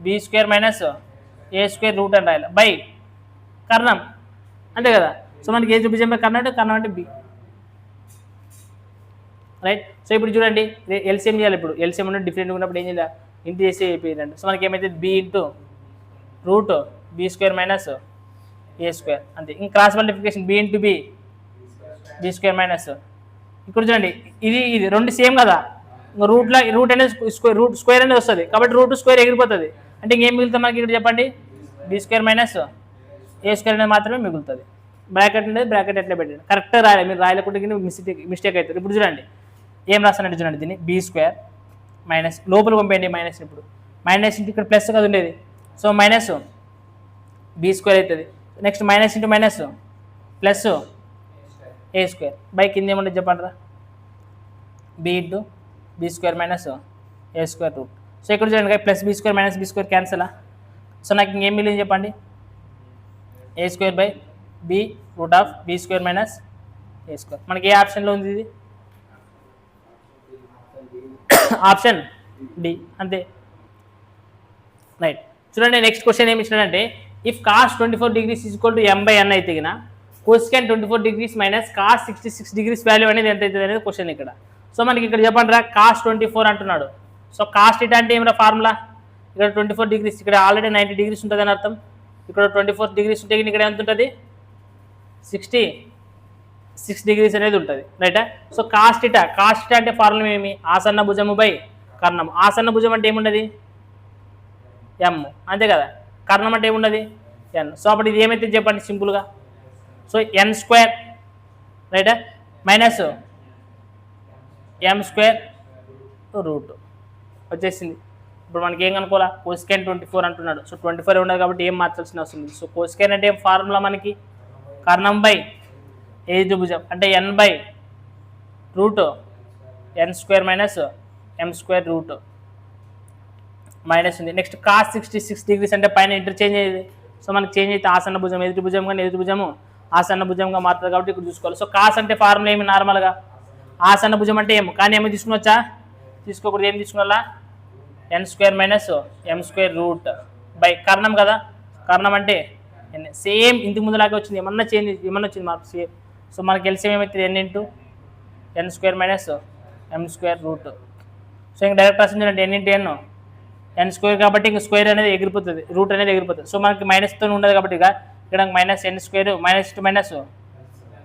B square minus A square route అని రాయాలి బై కర్ణం, అంతే కదా. సో మనకి ఏది భుజం బై కర్ణ అంటే కర్ణం అంటే బి, రైట్. సో ఇప్పుడు చూడండి ఎల్సిఎం చేయాలి. ఇప్పుడు ఎల్సిఎం ఉన్నట్టు డిఫరెంట్గా ఉన్నప్పుడు ఏం చేయాలి ఇంటి చేసి అయిపోయిందండి. సో మనకి ఏమైతే B into root B square minus A square అంతే. ఇంకా cross multiplication B into B B square minus ఇక్కడ చూడండి ఇది ఇది రెండు సేమ్ కదా, ఇంకా రూట్ అనేది స్క్వేర్ అనేది వస్తుంది కాబట్టి రూట్ స్క్వేర్ ఎగిరిపోతుంది. అంటే ఇంకేం మిగులుతుంది మనకి ఇక్కడ చెప్పండి, B square minus A square అనేది మాత్రమే మిగులుతుంది. బ్రాకెట్ అనేది బ్రాకెట్ ఎట్లా పెట్టండి, కరెక్ట్గా రాయాలి, మీరు రాయలేకుంటే మిస్టేక్ అవుతుంది. ఇప్పుడు చూడండి ఏం రాస్తానంటే చూడండి దీన్ని బి స్క్వేర్ మైనస్ లోపల పంపేయండి మైనస్, ఇప్పుడు మైనస్ ఇంటూ ఇక్కడ ప్లస్ కదా ఉండేది, సో మైనస్ బి స్క్వేర్ అవుతుంది. Next minus into minus plus A square by కింద ఏమంటుంది చెప్పండి రా, B into B square minus A square root. So ఇక్కడ చూడండి plus B square minus B square క్యాన్సలా. సో నాకు ఇంకేం మిగిలింది చెప్పండి, A square by B root of B square minus A square. మనకి ఏ ఆప్షన్లో ఉంది ఇది, ఆప్షన్ డి అంతే రైట్. చూడండి నెక్స్ట్ క్వశ్చన్ ఏమి ఇచ్చినాడంటే if cos 24 degrees is equal to m by n అయితే గిన cosecant 24 degrees minus cos 66 degrees value అనేది ఎంత అవుతుంది అనేది క్వశ్చన్ ఇక్కడ. సో మనకి ఇక్కడ చెప్పండి రా కాస్ 24 అంటున్నాడు. సో కాస్ థీటా అంటే ఏమిరా ఫార్ములా, ఇక్కడ 24 degrees ఇక్కడ ఆల్రెడీ 90 degrees ఉంటుంది అని అర్థం, ఇక్కడ 24 degrees ఉంటే ఇక్కడ ఎంత ఉంటుంది 66 degrees అనేది ఉంటుంది రైటా. సో కాస్ థీటా అంటే ఫార్ములా ఏమి, ఆసన్న భుజము బై కర్ణం. ఆసన్న భుజం అంటే ఏమున్నది ఎమ్ అంతే కదా, కర్ణం అంటే ఏమున్నది ఎన్. సో అప్పుడు ఇది ఏమైతే చెప్పండి సింపుల్గా, సో ఎన్ స్క్వేర్ రైటా మైనస్ ఎం స్క్వేర్ రూట్ వచ్చేసింది. ఇప్పుడు మనకి ఏం కనుకోవాలా, కోసికెన్ 24 అంటున్నాడు. సో 24 ఉండదు కాబట్టి ఏం మార్చాల్సిన అవసరం లేదు. సో కోసికెన్ అంటే ఏం ఫార్ములా మనకి కర్ణం బై ఏది భుజం అంటే N by root N square minus M square root minus ఉంది. నెక్స్ట్ కాస్ 66 degrees అంటే పైన ఇంటర్చేంజ్ అయ్యేది. సో మనకి చేంజ్ అయితే ఆసన్న భుజం ఎదుటి భుజం కానీ ఎదుటి భుజము ఆసన్న భుజంగా మారుతుంది కాబట్టి ఇక్కడ చూసుకోవాలి. సో కాస్ అంటే ఫార్ములా ఏమి నార్మల్గా ఆసన్న భుజం అంటే ఏమో, కానీ ఏమో తీసుకునొచ్చా తీసుకోకూడదు, ఏం తీసుకున్నా N square minus M square root by కర్ణం కదా, కర్ణం అంటే సేమ్ ఇంతకు ముందులాగే వచ్చింది, ఏమన్నా వచ్చింది మార్క్ సేమ్. సో మనకి ఎల్సిఎం ఏమవుతుంది N into N square minus M square root. So ఇంకా డైరెక్ట్ రాసింది అంటే ఎన్ ఇంటూ ఎన్ స్క్వేర్ కాబట్టి ఇంకా స్క్వేర్ అనేది ఎగిరిపోతుంది, రూట్ అనేది ఎగిరిపోతుంది. సో మనకి మైనస్తో ఉండదు కాబట్టి ఇక్కడ minus N square minus into minus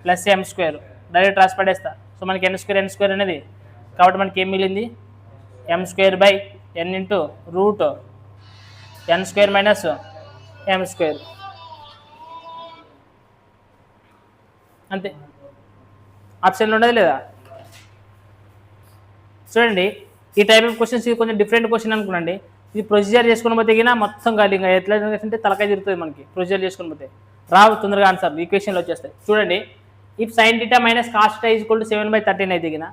plus M square direct రాసి పడేస్తా. సో మనకి ఎన్ స్క్వేర్ అనేది కాబట్టి మనకి ఏం మిగిలింది M square by N into root N square minus M square అంతే. ఆప్షన్లో ఉండదు లేదా. చూడండి ఈ టైప్ ఆఫ్ క్వశ్చన్స్ ఇది కొంచెం డిఫరెంట్ క్వశ్చన్ అనుకోండి, ఇది ప్రొసీజర్ చేసుకుని పోతే కినా మొత్తం కాదు, ఇంకా ఎట్లా అంటే తలకాయ తిరుగుతుంది మనకి ప్రొసీజర్ చేసుకుని పోతే రావు తొందరగా ఆన్సర్ ఈక్వేషన్లో వచ్చేస్తాయి. చూడండి if sine theta minus cos theta is equal to 7/13 అయితే కినా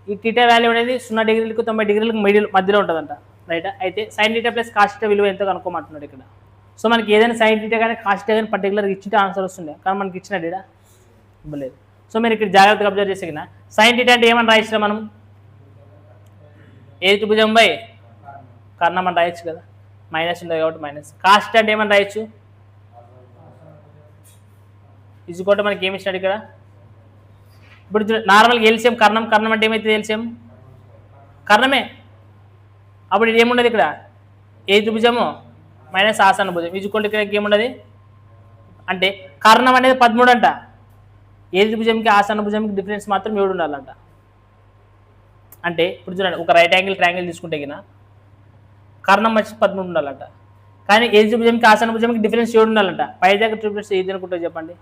ఈ టీటా వాల్యూ అనేది 0 degrees 90 degrees మధ్యలో ఉంటుందంట రైట్. అయితే sign theta plus cos theta విలువ ఎంతో కనుక్కోమంటున్నాడు ఇక్కడ. సో మనకి ఏదైనా సైన్ టీటా కానీ కాస్ టీటా కానీ పర్టికులర్గా ఇచ్చింటే ఆన్సర్ వస్తుండే, కానీ మనకి ఇచ్చినట్టు ఇక్కడ ఇవ్వలేదు. సో మీరు ఇక్కడ జాగ్రత్తగా అబ్జర్వ్ చేసే కినా సైన్ టీటా అంటే ఏమని రాయించినా మనం ఏది భుజం బై కర్ణం అని రాయొచ్చు కదా, మైనస్ ఉంటుంది కాబట్టి మైనస్. కాస్ట్ అంటే ఏమని రాయొచ్చు ఇది కూడా మనకి ఏమి ఇచ్చినాడు ఇక్కడ. ఇప్పుడు నార్మల్గా ఎల్సిఎం కర్ణం అంటే ఏమైతే ఎల్సిఎం కర్ణమే, అప్పుడు ఇది ఏముండదు ఇక్కడ ఏది భుజము మైనస్ ఆసన్న భుజం ఇజుకోండి ఇక్కడ ఏముండదు అంటే కర్ణం అనేది 13 అంట, ఏది భుజంకి ఆసన్న భుజంకి డిఫరెన్స్ మాత్రం 7 ఉండాలంట. అంటే ఇప్పుడు చూడండి ఒక రైట్ యాంగిల్ ట్రయాంగిల్ తీసుకుంటే కినా కర్ణం వచ్చి 13 ఉండాలంట, కానీ ఏది భుజంకి ఆసన్న భుజంకి డిఫరెన్స్ 7 ఉండాలంట. పై దగ్గర ట్రిప్లెట్స్ ఏది అనుకుంటే చెప్పండి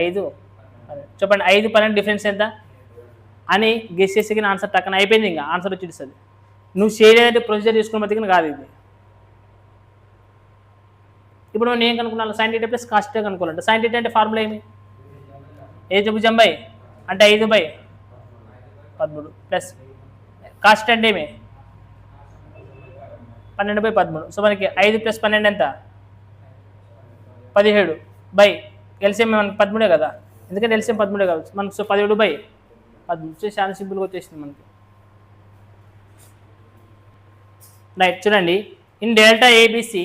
5 చెప్పండి 5 12 డిఫరెన్స్ ఎంత అని గెస్ చేసి ఆన్సర్ టక్కన అయిపోయింది, ఇంకా ఆన్సర్ వచ్చేస్తుంది. నువ్వు చేయలేదంటే ప్రొసీజర్ చేసుకుని బతికిన కాదు ఇది. ఇప్పుడు నేను ఏం కనుక్కున్నాను sine theta plus cos theta కనుక్కోవాలంటే సైన్ టీటా అంటే ఫార్ములా ఏమి ఏది భుజం బై అంటే 5/13 ప్లస్ కాస్ టీటా అంటే ఏమి 12/13. సో మనకి 5 + 12 ఎంత 17 బై ఎల్సిఎం మనకి 13 కదా, ఎందుకంటే ఎల్సిఎం 13 కావచ్చు మనకు. సో 17/13 చాలా సింపుల్గా వచ్చేసింది మనకి రైట్. చూడండి ఇన్ డెల్టా ఏబిసి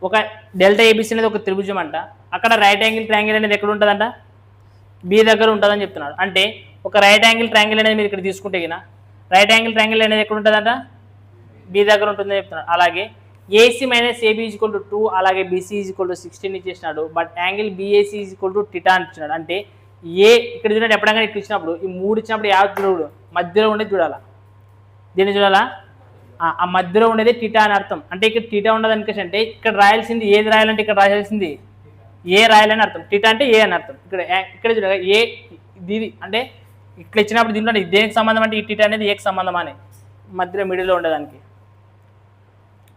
ఒక డెల్టా ఏబిసి అనేది ఒక త్రిభుజం అంట, అక్కడ రైట్ యాంగిల్ ట్రయాంగిల్ అనేది ఎక్కడ ఉంటుందంట బి దగ్గర ఉంటుందని చెప్తున్నాడు. అంటే ఒక రైట్ యాంగిల్ ట్రయాంగిల్ అనేది మీరు ఇక్కడ తీసుకుంటే రైట్ యాంగిల్ ట్రయాంగిల్ అనేది ఎక్కడ ఉంటుందంట బి దగ్గర ఉంటుందని చెప్తున్నాడు. అలాగే AC minus AB is equal to 2, అలాగే బీసీ ఈజ్ ఈక్వల్ టు 16 ఇచ్చేసినాడు. But angle BAC is equal to theta అని ఇచ్చినాడు. అంటే ఏ ఇక్కడ చూడండి, ఎప్పుడైనా ఇట్లా ఇచ్చినప్పుడు ఈ 3 ఇచ్చినప్పుడు యావత్ చూడు మధ్యలో ఉండేది చూడాలా, దీన్ని చూడాలా, ఆ మధ్యలో ఉండేది థీటా అని అర్థం. అంటే ఇక్కడ థీటా ఉండదు అనుకేసి అంటే ఇక్కడ రాయాల్సింది ఏది రాయాలంటే ఇక్కడ రాయాల్సింది ఏ రాయాలని అర్థం. థీటా అంటే ఏ అని అర్థం. ఇక్కడ చూడ ఏ ఇది అంటే ఇట్లా ఇచ్చినప్పుడు దీంట్లో దేనికి సంబంధం అంటే ఈ థీటా అనేది ఏకి సంబంధం అని మధ్యలో మిడిల్లో ఉండేదానికి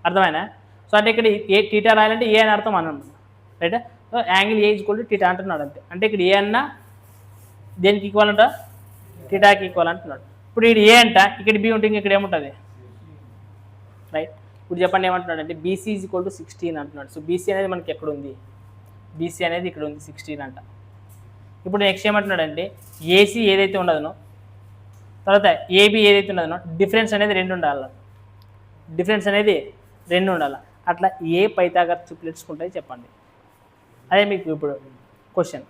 అర్థమైనా. సో అంటే ఇక్కడ ఏ థీటా రాయాలంటే ఏ అని అర్థం అన్నాం, right. So angle A equal to theta అంటున్నాడు అంతే. అంటే ఇక్కడ ఏ అన్నా దేనికి ఈక్వల్ అంట, థీటాకి ఈక్వల్ అంటున్నాడు. ఇప్పుడు ఇది ఏ అంట, ఇక్కడ బి ఉంటుంది, ఇక్కడ ఏముంటుంది, రైట్. ఇప్పుడు చెప్పండి ఏమంటున్నాడు అంటే బీసీ ఈజ్ ఈక్వల్ టు 16 అంటున్నాడు. సో బీసీ అనేది మనకి ఎక్కడ ఉంది, బీసీ అనేది ఇక్కడ ఉంది 16 అంట. ఇప్పుడు నెక్స్ట్ ఏమంటున్నాడు అంటే ఏసీ ఏదైతే ఉండదనో తర్వాత ఏబి ఏదైతే ఉండదనో డిఫరెన్స్ అనేది 2 ఉండాలి, డిఫరెన్స్ అనేది 2 ఉండాలి. అట్లా ఏ పైథాగరస్ ట్రిప్లెట్స్ ఉంటాయి చెప్పండి, అదే మీకు ఇప్పుడు క్వశ్చన్.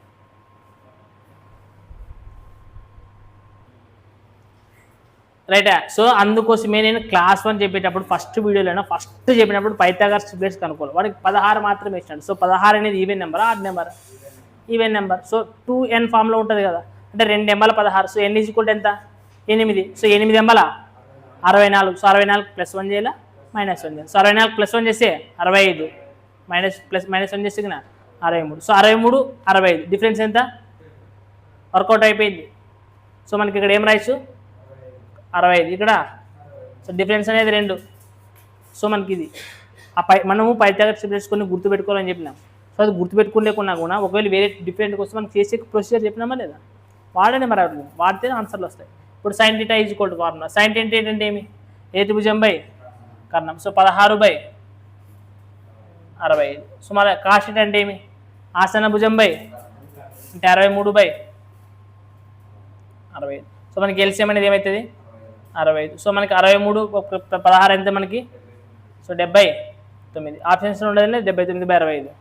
రైటా. సో అందుకోసమే నేను క్లాస్ 1 చెప్పేటప్పుడు ఫస్ట్ వీడియోలో ఫస్ట్ చెప్పినప్పుడు పైథాగరస్ ట్రిప్లెట్స్ కనుక్కోవాలి. వాడికి 16 మాత్రమే ఇచ్చినాడు. సో 16 అనేది even number, odd number, even number. So 2n ఫామ్లో ఉంటుంది కదా, అంటే 2 ఎంబల 16. సో n ఈక్వల్ ఎంత 8. సో 8 ఎంబల 64. సో 64 + 1 చేయాలా -1 చేయాలి. సో 64 + 1 చేస్తే 65, -1 చేస్తే 63. సో 63 65 డిఫరెన్స్ ఎంత వర్కౌట్ అయిపోయింది. సో మనకి ఇక్కడ ఏం రాయచ్చు 65 ఇక్కడ. సో డిఫరెన్స్ అనేది 2. సో మనకి ఇది మనము పైథాగరస్ ట్రిప్లెట్స్ కొన్ని గుర్తుపెట్టుకోవాలని చెప్పినాం. సో అది గుర్తుపెట్టుకోలేకున్నా కూడా ఒకవేళ వేరే డిఫరెంట్ కోసం మనకి చేసే ప్రొసీజర్ చెప్పినామా లేదా, వాడనే మరి అడుగు, వాడితే ఆన్సర్లు వస్తాయి. ఇప్పుడు sin θ is equal to formula. sin θ అంటే ఏమి, ఏ త్రిభుజం బై కర్ణం. సో 16/65. సో మన cos θ అంటే ఏమి, ఆసన భుజం బై అంటే 63/65. సో మనకి ఎల్సిఎం అనేది ఏమవుతుంది 65. సో మనకి 63 16 ఎంత మనకి, సో 79. ఆప్షన్స్ ఉండదు 79/65.